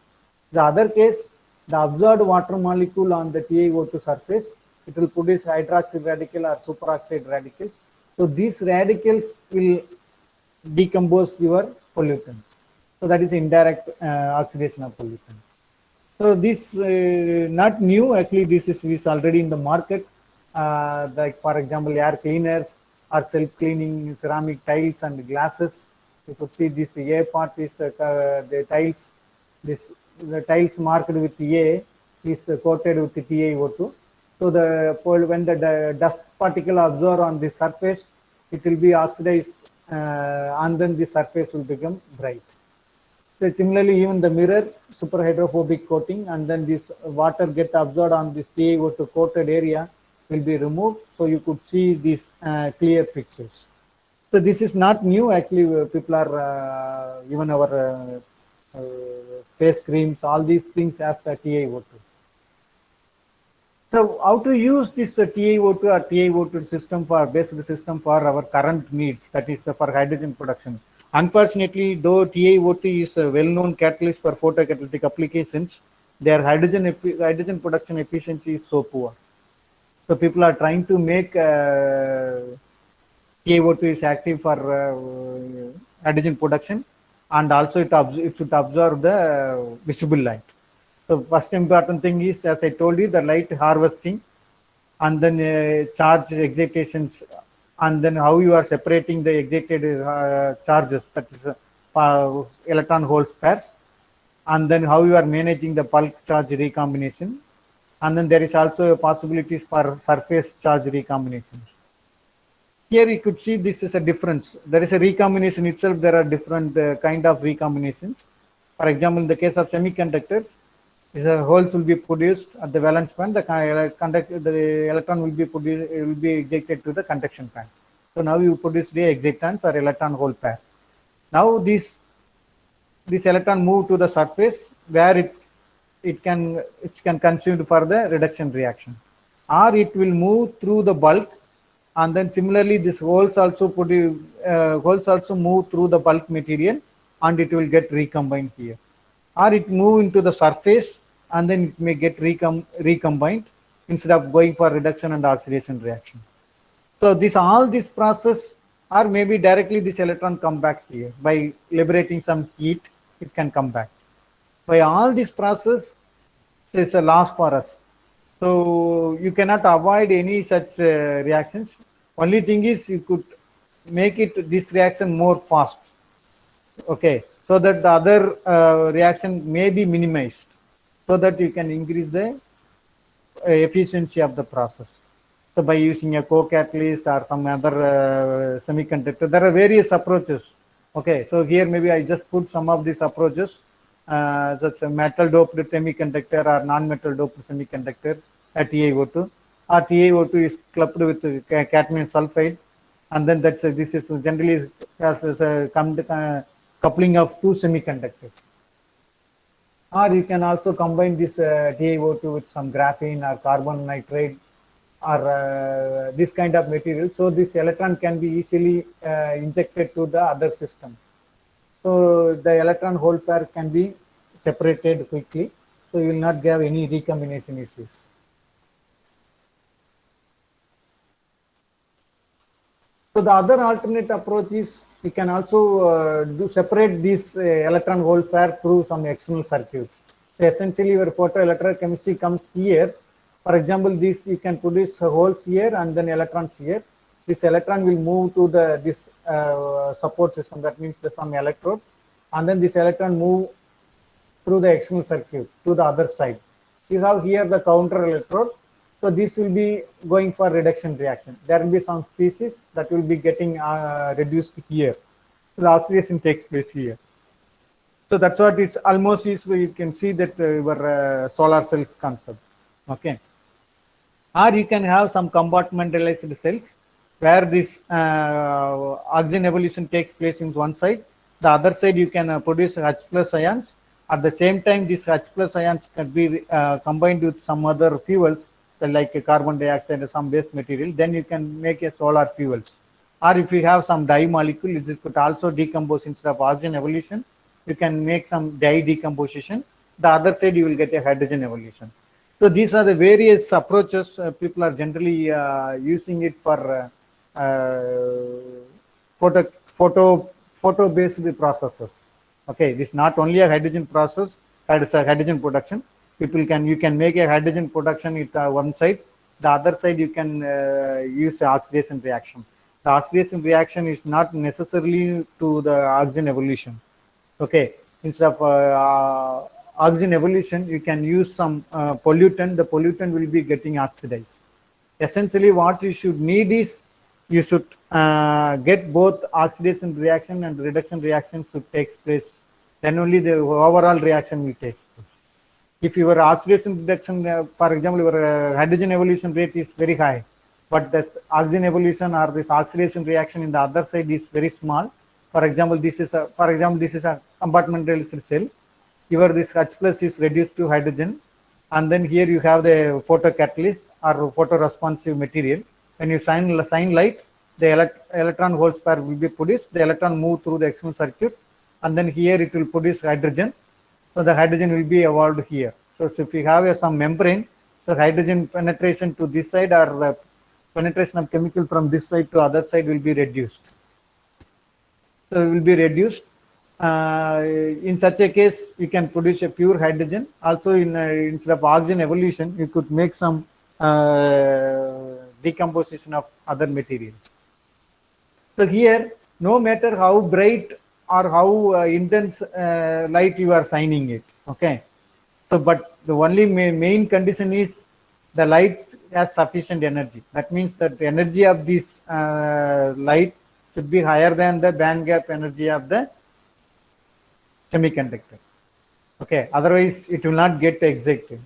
The other case, the absorbed water molecule on the TiO2 surface, it will produce hydroxyl radical or superoxide radicals. So these radicals will decompose your pollutants. So that is indirect oxidation of pollutant. So this not new. Actually, this is already in the market. Like for example, air cleaners or self-cleaning ceramic tiles and glasses. You could see this A part is the tiles. The tiles marked with A is coated with TiO2. So when the dust particle absorb on the surface, it will be oxidized, and then the surface will become bright. So similarly, even the mirror, super hydrophobic coating, and then this water get absorbed on this TiO2 coated area will be removed, so you could see these clear pictures. So this is not new. Actually, people are even our face creams, all these things as TiO2. So how to use this TiO2 or TiO2 system for basic system for our current needs, that is for hydrogen production. Unfortunately, though TiO2 is a well-known catalyst for photocatalytic applications, their hydrogen production efficiency is so poor. So people are trying to make TiO2 is active for hydrogen production, and also it should absorb the visible light. So first important thing is, as I told you, the light harvesting, and then charge excitations, and then how you are separating the excited charges, that is electron holes pairs, and then how you are managing the bulk charge recombination, and then there is also possibilities for surface charge recombination. Here you could see this is a difference. There is a recombination itself. There are different kind of recombinations. For example, in the case of semiconductors, the holes will be produced at the valence band. The electron will be ejected to the conduction band. So now you produce the excitons or electron hole pair. Now this electron move to the surface where it can consumed for the reduction reaction, or it will move through the bulk, and then similarly this holes also move through the bulk material, and it will get recombined here, or it move into the surface, and then it may get recombined instead of going for reduction and oxidation reaction. So all this process, or maybe directly this electron come back here by liberating some heat, it can come back. By all this process, it's a loss for us. So you cannot avoid any such reactions. Only thing is you could make this reaction more fast. Okay, so that the other reaction may be minimized, so that you can increase the efficiency of the process. So by using a co-catalyst or some other semiconductor, there are various approaches. Okay, so here maybe I just put some of these approaches, such a metal doped semiconductor or non-metal doped semiconductor at TiO2, or TiO2 is clubbed with cadmium sulfide, and then this is generally as a coupling of two semiconductors. Or you can also combine this TiO2 with some graphene or carbon nitride or this kind of material. So this electron can be easily injected to the other system. So the electron hole pair can be separated quickly. So you will not have any recombination issues. So the other alternate approach is we can also separate this electron hole pair through some external circuits. So essentially your photoelectrochemistry comes here. For example, this you can produce holes here and then electrons here. This electron will move to this support system, that means some electrode, and then this electron move through the external circuit to the other side. You have here the counter electrode. So this will be going for reduction reaction. There will be some species that will be getting reduced here. So the oxidation takes place here. So that's what it's almost is. You can see that your solar cells concept. Okay. Or you can have some compartmentalized cells where this oxygen evolution takes place in one side. The other side you can produce H plus ions. At the same time, these H plus ions can be combined with some other fuels like carbon dioxide or some waste material. Then you can make a solar fuels. Or if you have some dye molecule, it could also decompose instead of oxygen evolution. You can make some dye decomposition. The other side you will get a hydrogen evolution. So these are the various approaches people are generally using it for photo based processes. Okay, this is not only a hydrogen process, it's a hydrogen production. You can make a hydrogen production at one side. The other side you can use the oxidation reaction. The oxidation reaction is not necessarily to the oxygen evolution. Okay, instead of oxygen evolution, you can use some pollutant. The pollutant will be getting oxidized. Essentially, what you should need is you should get both oxidation reaction and reduction reaction to take place. Then only the overall reaction will take place. If your oxidation reduction, for example, your hydrogen evolution rate is very high, but the oxygen evolution or this oxidation reaction in the other side is very small. For example, this is a compartmentalized cell. This H plus is reduced to hydrogen, and then here you have the photocatalyst or photoresponsive material. When you shine light, the electron holes pair will be produced. The electron move through the external circuit, and then here it will produce hydrogen. So the hydrogen will be evolved here. So if you have some membrane, so hydrogen penetration to this side or the penetration of chemical from this side to other side will be reduced. So it will be reduced. In such a case, you can produce a pure hydrogen. Also, instead of oxygen evolution, you could make some decomposition of other materials. So here, no matter how bright or how intense light you are shining it, okay. So, but the only main condition is the light has sufficient energy. That means that the energy of this light should be higher than the band gap energy of the semiconductor. Okay, otherwise it will not get excited.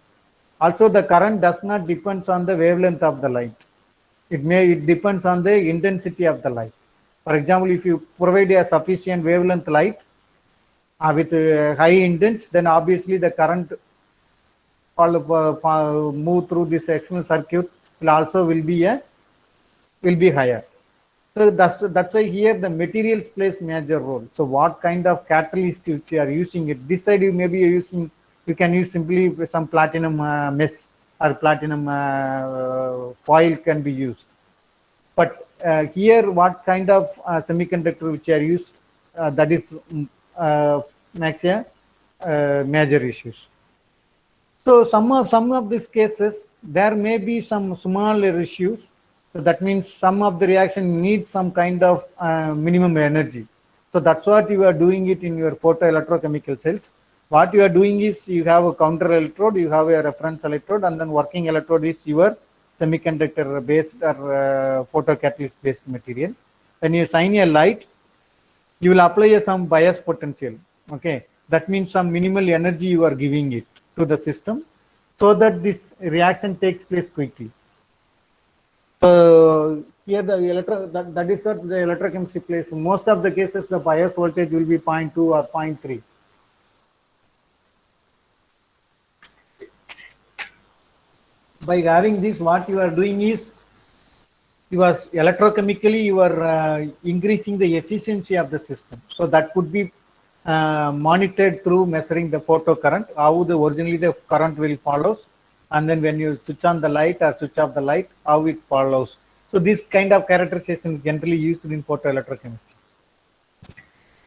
Also, the current does not depend on the wavelength of the light. It depends on the intensity of the light. For example, if you provide a sufficient wavelength light with high intense, then obviously the current move through this external circuit will be higher. So that's why here the materials plays major role. So what kind of catalyst you are using it? This side you can use simply some platinum mesh or platinum foil can be used. But here, what kind of semiconductor which are used, that is makes a major issues. So some of these cases, there may be some smaller issues. So that means some of the reaction needs some kind of minimum energy. So that's what you are doing it in your photoelectrochemical cells. What you are doing is you have a counter electrode, you have a reference electrode, and then working electrode is your semiconductor based or photocatalyst based material. When you shine a light, you will apply some bias potential. Okay, that means some minimal energy you are giving it to the system so that this reaction takes place quickly. So here that is what the electrochemistry plays. Most of the cases the bias voltage will be 0.2 or 0.3. By having this, what you are doing is you are electrochemically you are increasing the efficiency of the system. So that could be monitored through measuring the photo current, how the originally the current will follows, and then when you switch on the light or switch off the light, how it follows. So this kind of characterization is generally used in photoelectrochemistry.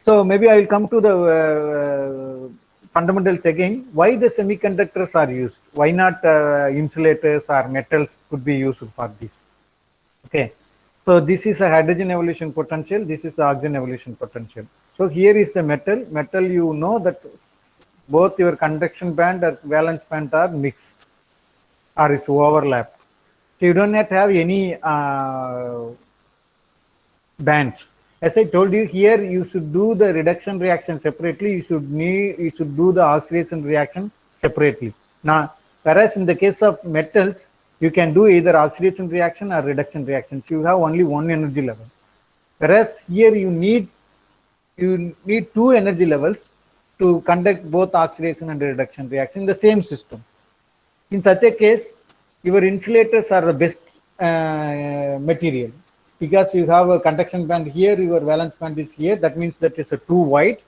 So maybe I will come to the fundamentals again. Why the semiconductors are used? Why not insulators or metals could be used for this? Okay, so this is a hydrogen evolution potential. This is oxygen evolution potential. So here is the metal. Metal, you know that both your conduction band or valence band are mixed or it's overlapped. So you don't have to have any bands. As I told you here, you should do the reduction reaction separately. You should do the oxidation reaction separately. Now, whereas in the case of metals, you can do either oxidation reaction or reduction reaction. So you have only one energy level. Whereas here you need two energy levels to conduct both oxidation and reduction reaction in the same system. In such a case, your insulators are the best material because you have a conduction band here, your valence band is here. That means that is a too wide.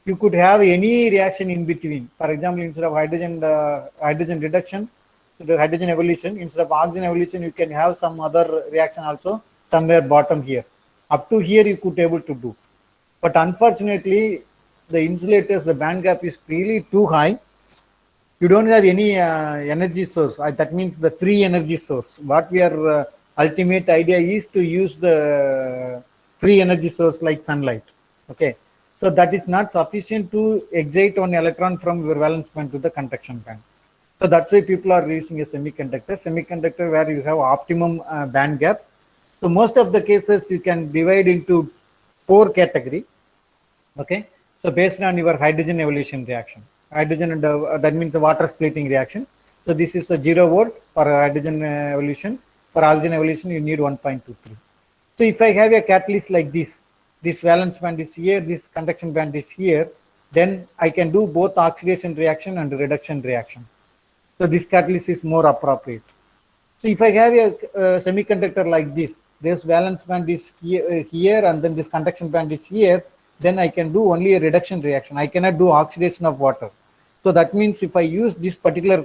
You could have any reaction in between. For example, instead of hydrogen reduction, the hydrogen evolution, instead of oxygen evolution, you can have some other reaction also somewhere bottom here. Up to here, you could able to do. But unfortunately, the insulators, the band gap is really too high. You don't have any energy source. That means the free energy source. What we are ultimate idea is to use the free energy source like sunlight. Okay, so that is not sufficient to excite one electron from your valence band to the conduction band. So that's why people are using a semiconductor where you have optimum band gap. So most of the cases you can divide into 4 categories. Okay, so based on your hydrogen evolution reaction, hydrogen and that means the water splitting reaction. So this is a 0 volt for hydrogen evolution. For oxygen evolution, you need 1.23. So if I have a catalyst like this valence band is here, this conduction band is here, then I can do both oxidation reaction and reduction reaction. So this catalyst is more appropriate. So if I have a semiconductor like this valence band is here and then this conduction band is here, then I can do only a reduction reaction. I cannot do oxidation of water. So that means if I use this particular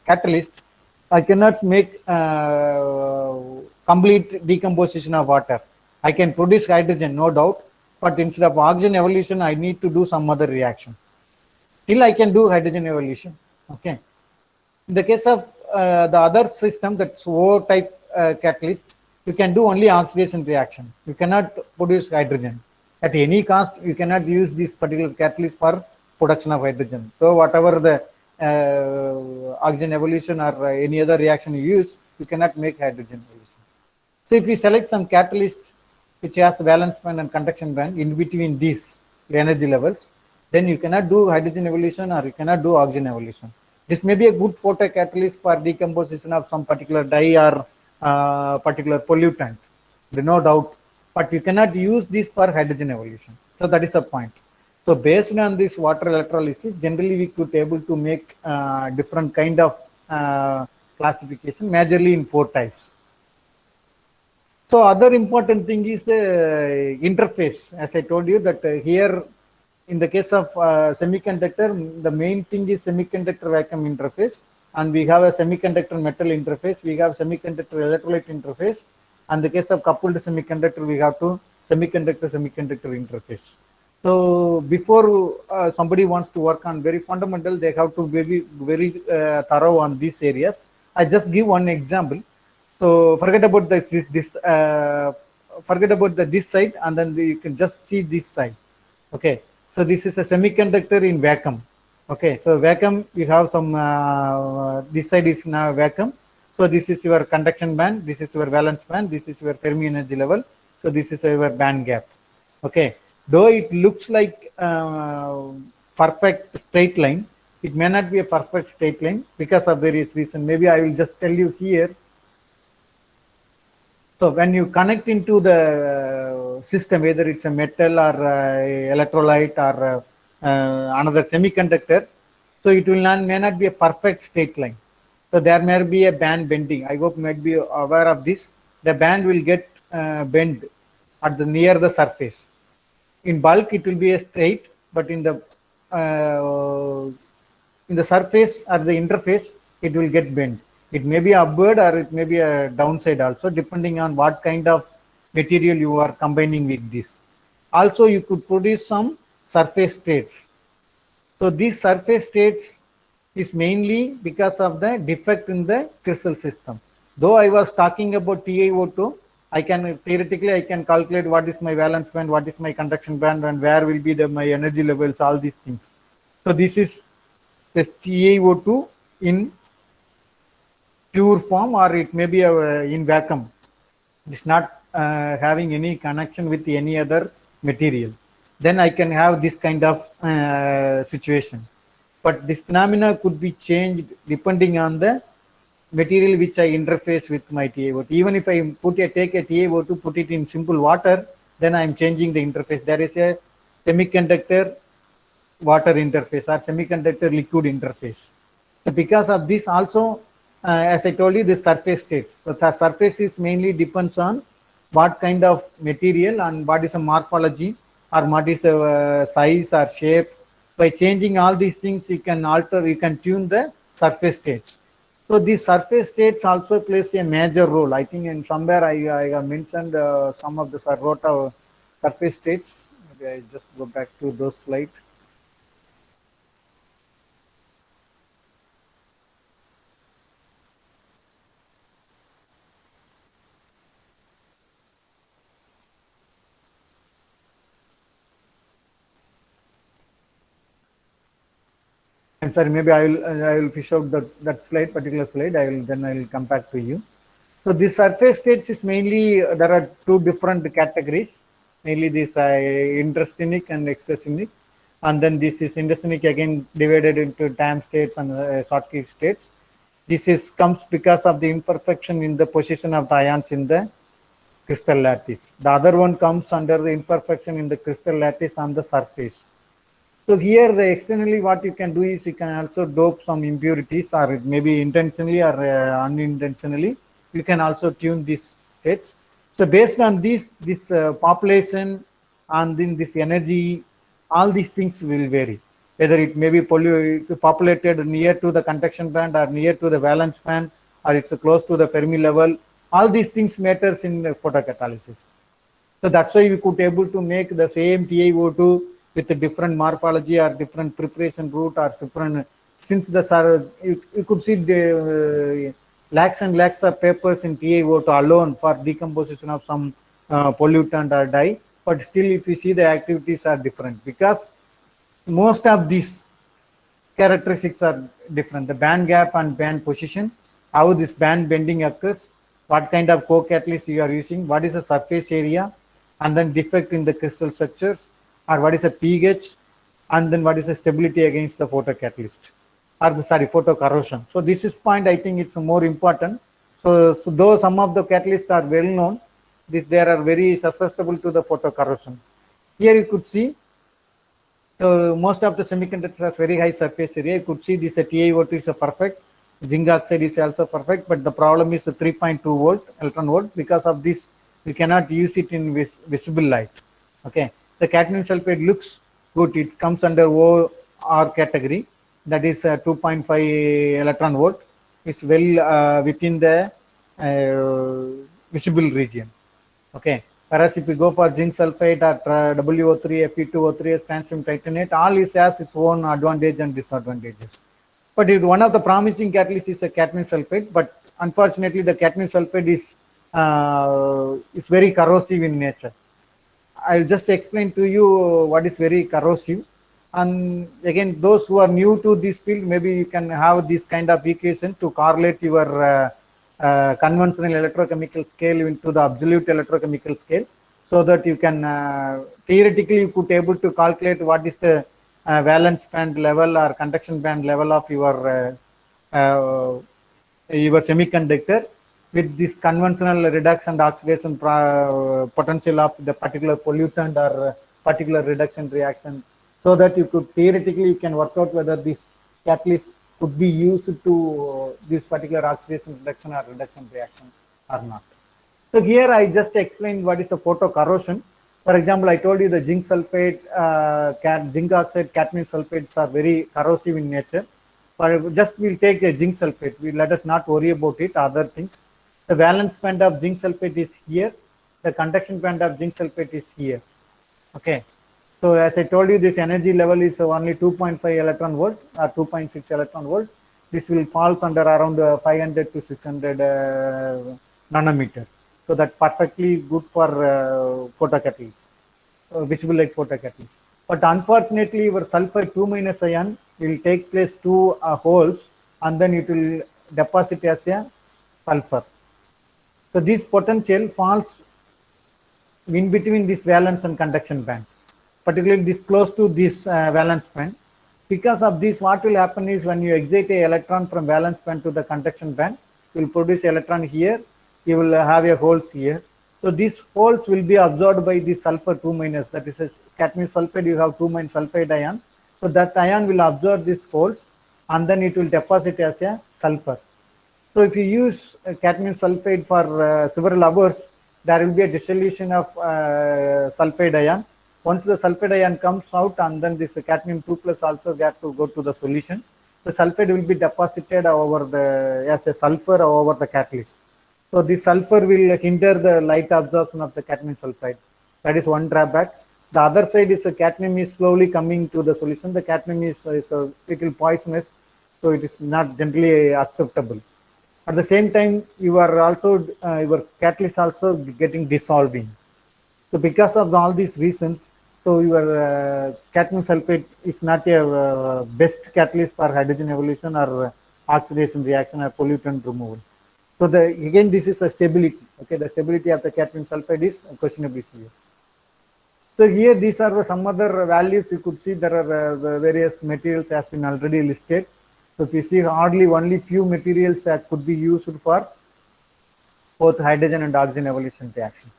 catalyst, I cannot make complete decomposition of water. I can produce hydrogen, no doubt, but instead of oxygen evolution, I need to do some other reaction. Still, I can do hydrogen evolution. Okay. In the case of the other system, that's O type catalyst, you can do only oxidation reaction. You cannot produce hydrogen. At any cost, you cannot use this particular catalyst for production of hydrogen. So whatever the oxygen evolution or any other reaction you use, you cannot make hydrogen evolution. So if you select some catalyst which has the valence band and conduction band in between these energy levels, then you cannot do hydrogen evolution or you cannot do oxygen evolution. This may be a good photocatalyst for decomposition of some particular dye or particular pollutant, no doubt, but you cannot use this for hydrogen evolution. So that is the point. So based on this water electrolysis, generally we could able to make different kind of classification, majorly in 4 types. So other important thing is the interface. As I told you that here in the case of semiconductor, the main thing is semiconductor vacuum interface, and we have a semiconductor metal interface, we have semiconductor electrolyte interface, and in the case of coupled semiconductor, we have to semiconductor interface. So before somebody wants to work on very fundamental, they have to be very thorough on these areas. I just give one example. So forget about this forget about this side, and then you can just see this side. Okay, so this is a semiconductor in vacuum. Okay, so vacuum, you have some, this side is now vacuum. So this is your conduction band, this is your valence band, this is your Fermi energy level. So this is your band gap. Okay, though it looks like perfect straight line, it may not be a perfect straight line because of various reasons. Maybe I will just tell you here. So when you connect into the system, whether it's a metal or electrolyte or another semiconductor, so it will not, may not be a perfect straight line. So there may be a band bending. I hope you might be aware of this. The band will get bent at the near the surface. In bulk, it will be a straight, but in the surface or the interface, it will get bent. It may be upward or it may be a downside also, depending on what kind of material you are combining with this. Also, you could produce some surface states. So these surface states is mainly because of the defect in the crystal system. Though I was talking about TiO2, I can theoretically I can calculate what is my valence band, what is my conduction band, and where will be my energy levels, all these things. So this is the TiO2 in pure form, or it may be in vacuum. It's not having any connection with any other material. Then I can have this kind of situation. But this phenomena could be changed depending on the material which I interface with my TiO2. Even if I take a TiO2, put it in simple water, then I am changing the interface. There is a semiconductor water interface or semiconductor liquid interface. So because of this also, as I told you, the surface states. So the surface is mainly depends on what kind of material and what is the morphology or what is the size or shape. By changing all these things, you can alter, you can tune the surface states. So these surface states also plays a major role. I think in somewhere I have mentioned some of the surface states. Maybe I just go back to those slides. I'm sorry, maybe I will fish out that slide, particular slide. I will come back to you. So this surface states is mainly, there are two different categories. Mainly this intrastenic and extrastenic, and then this is intrastenic again divided into time states and Schottky states. This comes because of the imperfection in the position of the ions in the crystal lattice. The other one comes under the imperfection in the crystal lattice on the surface. So here, externally, what you can do is you can also dope some impurities, or maybe intentionally or unintentionally. You can also tune these states. So based on this population and then this energy, all these things will vary. Whether it may be populated near to the conduction band or near to the valence band, or it's close to the Fermi level. All these things matters in photocatalysis. So that's why we could able to make the same TiO2 with a different morphology or different preparation route or different, since you could see the lakhs and lakhs of papers in TiO2 alone for decomposition of some pollutant or dye, but still if you see the activities are different because most of these characteristics are different. The band gap and band position, how this band bending occurs, what kind of co-catalyst you are using, what is the surface area, and then defect in the crystal structures, or what is the pH, and then what is the stability against the photocatalyst, or photocorrosion. So this is point, I think it's more important. So though some of the catalysts are well known, they are very susceptible to the photocorrosion. Here you could see, most of the semiconductors have very high surface area. You could see this TiO2 is a perfect, zinc oxide is also perfect, but the problem is 3.2 volt, electron volt. Because of this, we cannot use it in visible light. Okay. The cadmium sulfate looks good. It comes under OR category, that is 2.5 electron volt. It's well within the visible region. Okay. Whereas if you go for zinc sulfate or WO3, Fe2O3, francium titanate, all is has its own advantage and disadvantages. But one of the promising catalysts is a cadmium sulfate, but unfortunately the cadmium sulfate is is very corrosive in nature. I'll just explain to you what is very corrosive. And again, those who are new to this field, maybe you can have this kind of equation to correlate your conventional electrochemical scale into the absolute electrochemical scale, so that you can theoretically you could able to calculate what is the valence band level or conduction band level of your semiconductor with this conventional reduction and oxidation potential of the particular pollutant or particular reduction reaction, so that you could theoretically you can work out whether this catalyst could be used to this particular oxidation reduction or reduction reaction or not. So here I just explained what is a photocorrosion. For example, I told you the zinc sulfate, zinc oxide, cadmium sulfates are very corrosive in nature. But just we'll take a zinc sulfate. Let us not worry about it. Other things. The valence band of zinc sulfate is here. The conduction band of zinc sulfate is here. Okay. So as I told you, this energy level is only 2.5 electron volt or 2.6 electron volt. This will falls under around 500 to 600 nanometer. So that's perfectly good for photocatalysts, visible light photocatalysts. But unfortunately, your sulfide 2- ion will take place two holes, and then it will deposit as a sulfur. So this potential falls in between this valence and conduction band, particularly this close to this valence band. Because of this, what will happen is when you excite a electron from valence band to the conduction band, you will produce electron here, you will have a holes here. So these holes will be absorbed by the sulfur 2-, that is a cadmium sulfide, you have 2- sulfide ion. So that ion will absorb these holes and then it will deposit as a sulfur. So if you use cadmium sulfide for several hours, there will be a dissolution of sulfide ion. Once the sulfide ion comes out and then this cadmium 2+ also get to go to the solution, the sulfide will be deposited over the as a sulfur over the catalyst. So this sulfur will hinder the light absorption of the cadmium sulfide. That is one drawback. The other side is the cadmium is slowly coming to the solution. The cadmium is a little poisonous, so it is not generally acceptable. At the same time, you are also your catalyst also getting dissolving. So because of all these reasons, so your cadmium sulfate is not a best catalyst for hydrogen evolution or oxidation reaction or pollutant removal. So again, this is a stability. Okay, the stability of the cadmium sulfide is questionable here. So here, these are some other values. You could see there are various materials has been already listed. So if you see, hardly only few materials that could be used for both hydrogen and oxygen evolution reaction.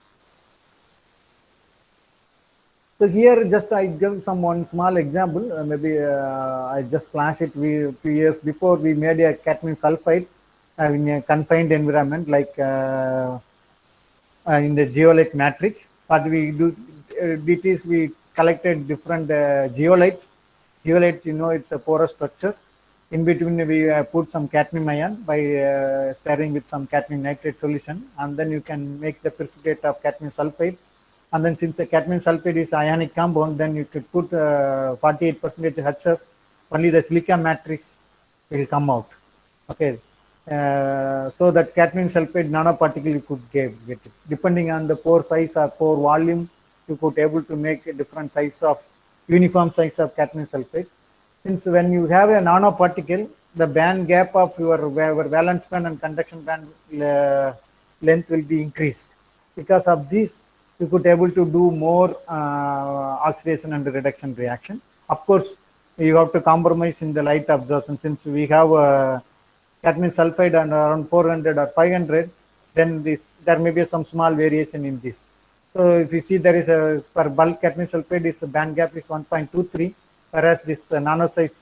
So here, just I give one small example. Maybe I just flash it. Few years before, we made a cadmium sulfide in a confined environment like in the zeolite matrix. What we do it is we collected different zeolites. Zeolites, you know, it's a porous structure. In between, we put some cadmium ion by stirring with some cadmium nitrate solution, and then you can make the precipitate of cadmium sulfide. And then since the cadmium sulfide is ionic compound, then you could put 48% HF, only the silica matrix will come out. Okay. So that cadmium sulfide nanoparticle you could get it. Depending on the pore size or pore volume, you could able to make a different size of uniform size of cadmium sulfide. Since when you have a nanoparticle, the band gap of your valence band and conduction band length will be increased. Because of this, you could able to do more oxidation and reduction reaction. Of course, you have to compromise in the light absorption. Since we have cadmium sulfide and around 400 or 500, then there may be some small variation in this. So if you see, there is a for bulk cadmium sulfide, is band gap is 1.23, whereas this nano size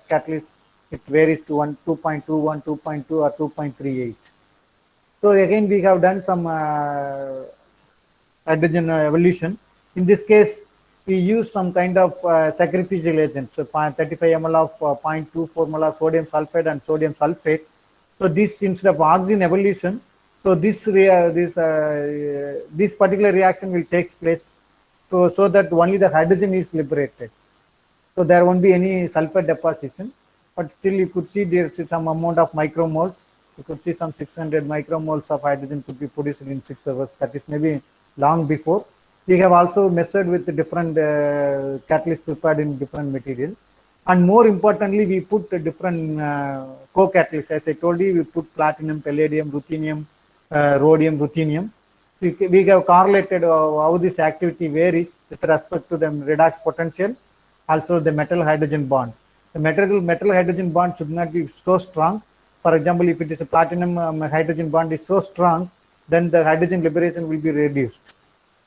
catalyst it varies to 2.21, 2.2 or 2.38. So again, we have done some hydrogen evolution. In this case, we use some kind of sacrificial agent. So 35 ml of 0.24 mol of sodium sulfide and sodium sulfate. So this instead of oxygen evolution, so this particular reaction will take place so that only the hydrogen is liberated. So there won't be any sulfur deposition, but still you could see there is some amount of micromoles. You could see some 600 micromoles of hydrogen could be produced in 6 hours. That is maybe long before. We have also measured with the different catalysts prepared in different materials. And more importantly, we put the different co-catalysts. As I told you, we put platinum, palladium, ruthenium, rhodium, ruthenium. We have correlated how this activity varies with respect to the redox potential, also the metal hydrogen bond. The metal hydrogen bond should not be so strong. For example, if it is a platinum hydrogen bond is so strong, then the hydrogen liberation will be reduced.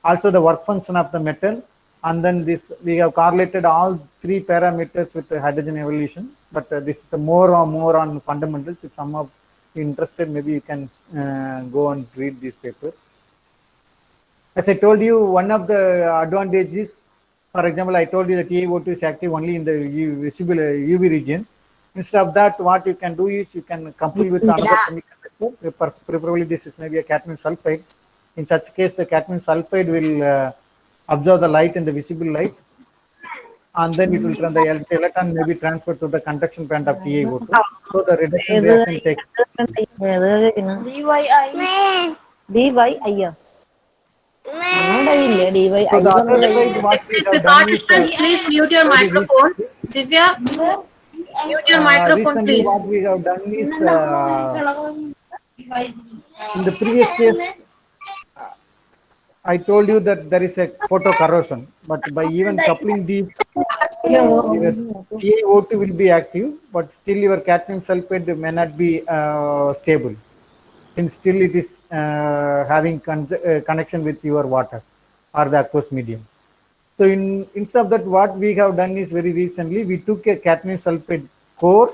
Also the work function of the metal, and then this we have correlated all three parameters with the hydrogen evolution. But this is more on fundamentals. If some of you interested, maybe you can go and read this paper. As I told you, one of the advantages, for example, I told you that TiO2 is active only in the visible UV region. Instead of that, what you can do is you can couple with another chemical. Preferably, this is maybe a cadmium sulfide. In such case, the cadmium sulfide will absorb the light and the visible light, and then it will turn the electron may be transferred to the conduction band of TiO2. So the reduction reaction takes. So the other side, what we Excuse me, have done is participants, please mute your microphone. Divya, mute your microphone, recently please. what we have done is in the previous case, I told you that there is a photo corrosion, but by even coupling these, your TiO2 will be active, but still your cadmium sulfide may not be stable. And still it is having connection with your water or the aqueous medium. So instead of that, what we have done is very recently, we took a cadmium sulfide core.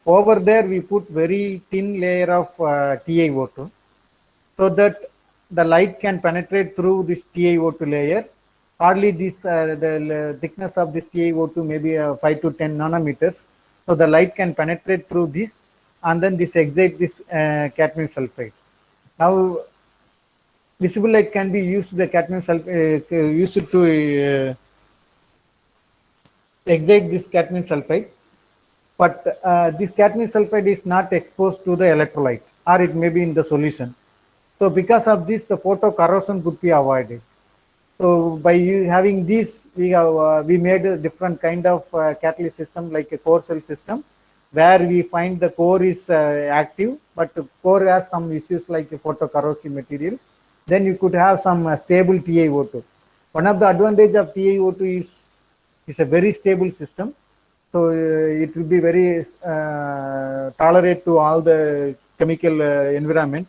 Over there, we put very thin layer of TiO2 so that the light can penetrate through this TiO2 layer. Hardly this, the thickness of this TiO2 may be 5 to 10 nanometers. So the light can penetrate through this, and then this excite this cadmium sulfide. Now, visible light can be used the cadmium sulfide used to excite this cadmium sulfide, but this cadmium sulfide is not exposed to the electrolyte, or it may be in the solution. So because of this, the photo corrosion could be avoided. So by having this, we made a different kind of catalyst system, like a core cell system, where we find the core is active, but the core has some issues like a photocorrosive material. Then you could have some stable TiO2. One of the advantage of TiO2 is a very stable system. So it will be very tolerate to all the chemical environment.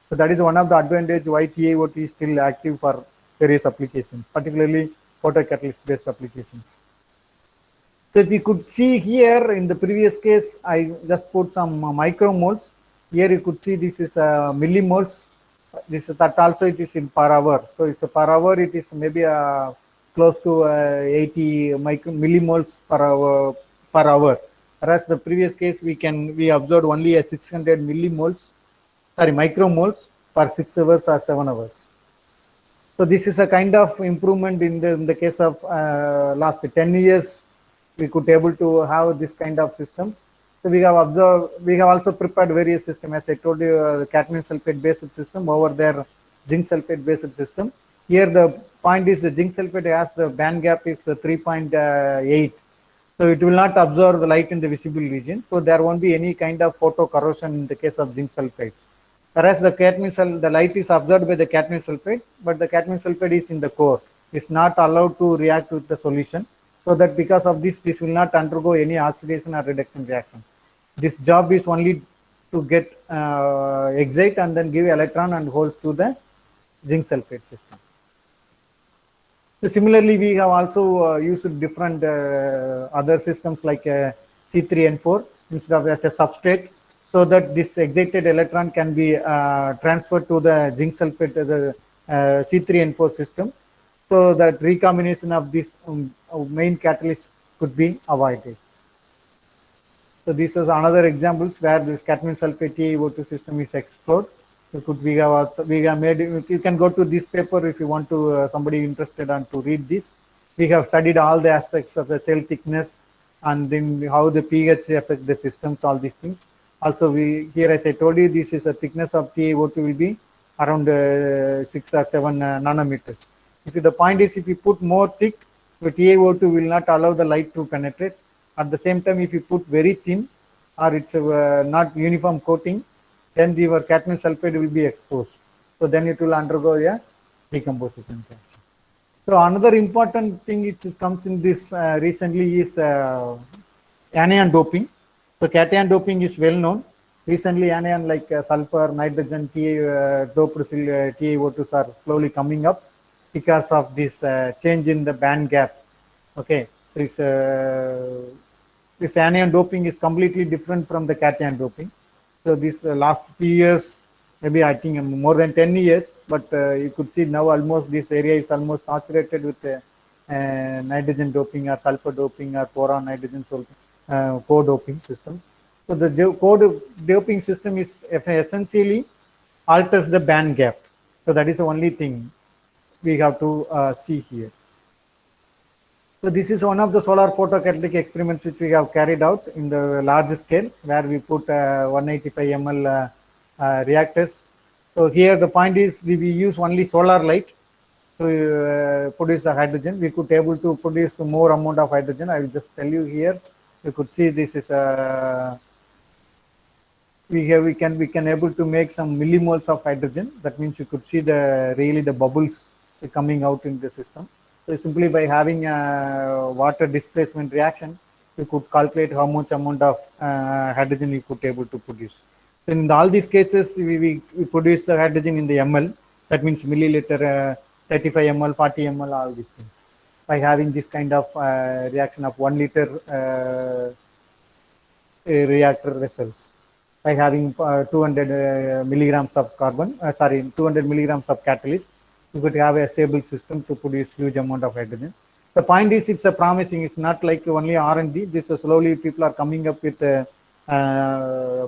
So that is one of the advantage why TiO2 is still active for various applications, particularly photocatalyst based applications. So if you could see here in the previous case, I just put some micromoles. Here you could see this is millimoles. This is that also it is in per hour. So it's a per hour. It is maybe close to 80 millimoles per hour. Whereas the previous case we observed only a 600 micromoles per 6 hours or 7 hours. So this is a kind of improvement in the case of last 10 years. We could able to have this kind of systems. So we have observed, we have also prepared various systems. As I told you, cadmium sulfate based system, over there zinc sulfate based system. Here the point is the zinc sulfate has the band gap is 3.8. So it will not absorb the light in the visible region. So there won't be any kind of photo corrosion in the case of zinc sulfate. Whereas the light is absorbed by the cadmium sulfate, but the cadmium sulfate is in the core. It's not allowed to react with the solution. So that because of this will not undergo any oxidation or reduction reaction. This job is only to get excite and then give electron and holes to the zinc sulfate system. So similarly, we have also used different other systems like C3N4 instead of as a substrate, so that this excited electron can be transferred to the zinc sulfate, the C3N4 system, so that recombination of this main catalyst could be avoided. So this is another examples where this cadmium sulfate TiO2 system is explored. So we have made, you can go to this paper if you want to, somebody interested and to read this. We have studied all the aspects of the cell thickness and then how the pH affect the systems, all these things. Also, here as I told you, this is a thickness of TiO2 will be around 6 or 7 nanometers. If the point is, if you put more thick, the TiO2 will not allow the light to penetrate. At the same time, if you put very thin or it's not uniform coating, then your cadmium sulfide will be exposed. So then it will undergo a decomposition reaction. So another important thing which comes in this recently is anion doping. So cation doping is well known. Recently, anion like sulfur, nitrogen, doped TiO2s are slowly coming up because of this change in the band gap. Okay, this anion doping is completely different from the cation doping. So this last few years, maybe I think more than 10 years, but you could see now almost this area is almost saturated with nitrogen doping or sulfur doping or boron nitrogen co-doping systems. So the co-doping system is essentially alters the band gap. So that is the only thing we have to see here. So this is one of the solar photocatalytic experiments which we have carried out in the large scale, where we put 185 ml reactors. So here the point is we use only solar light to produce the hydrogen. We could able to produce more amount of hydrogen. I will just tell you here. You could see this is we can able to make some millimoles of hydrogen. That means you could see the bubbles coming out in the system. So simply by having a water displacement reaction, you could calculate how much amount of hydrogen you could able to produce. So in all these cases, we produce the hydrogen in the ml. That means milliliter, 35 ml, 40 ml, all these things. By having this kind of reaction of 1 liter reactor vessels. By having 200 milligrams of 200 milligrams of catalyst, you could have a stable system to produce huge amount of hydrogen. The point is, it's a promising. It's not like only R&D. This is slowly people are coming up with a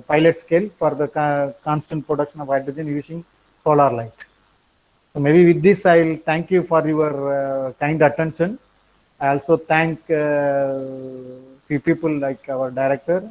pilot scale for the constant production of hydrogen using solar light. So maybe with this, I will thank you for your kind attention. I also thank few people like our director.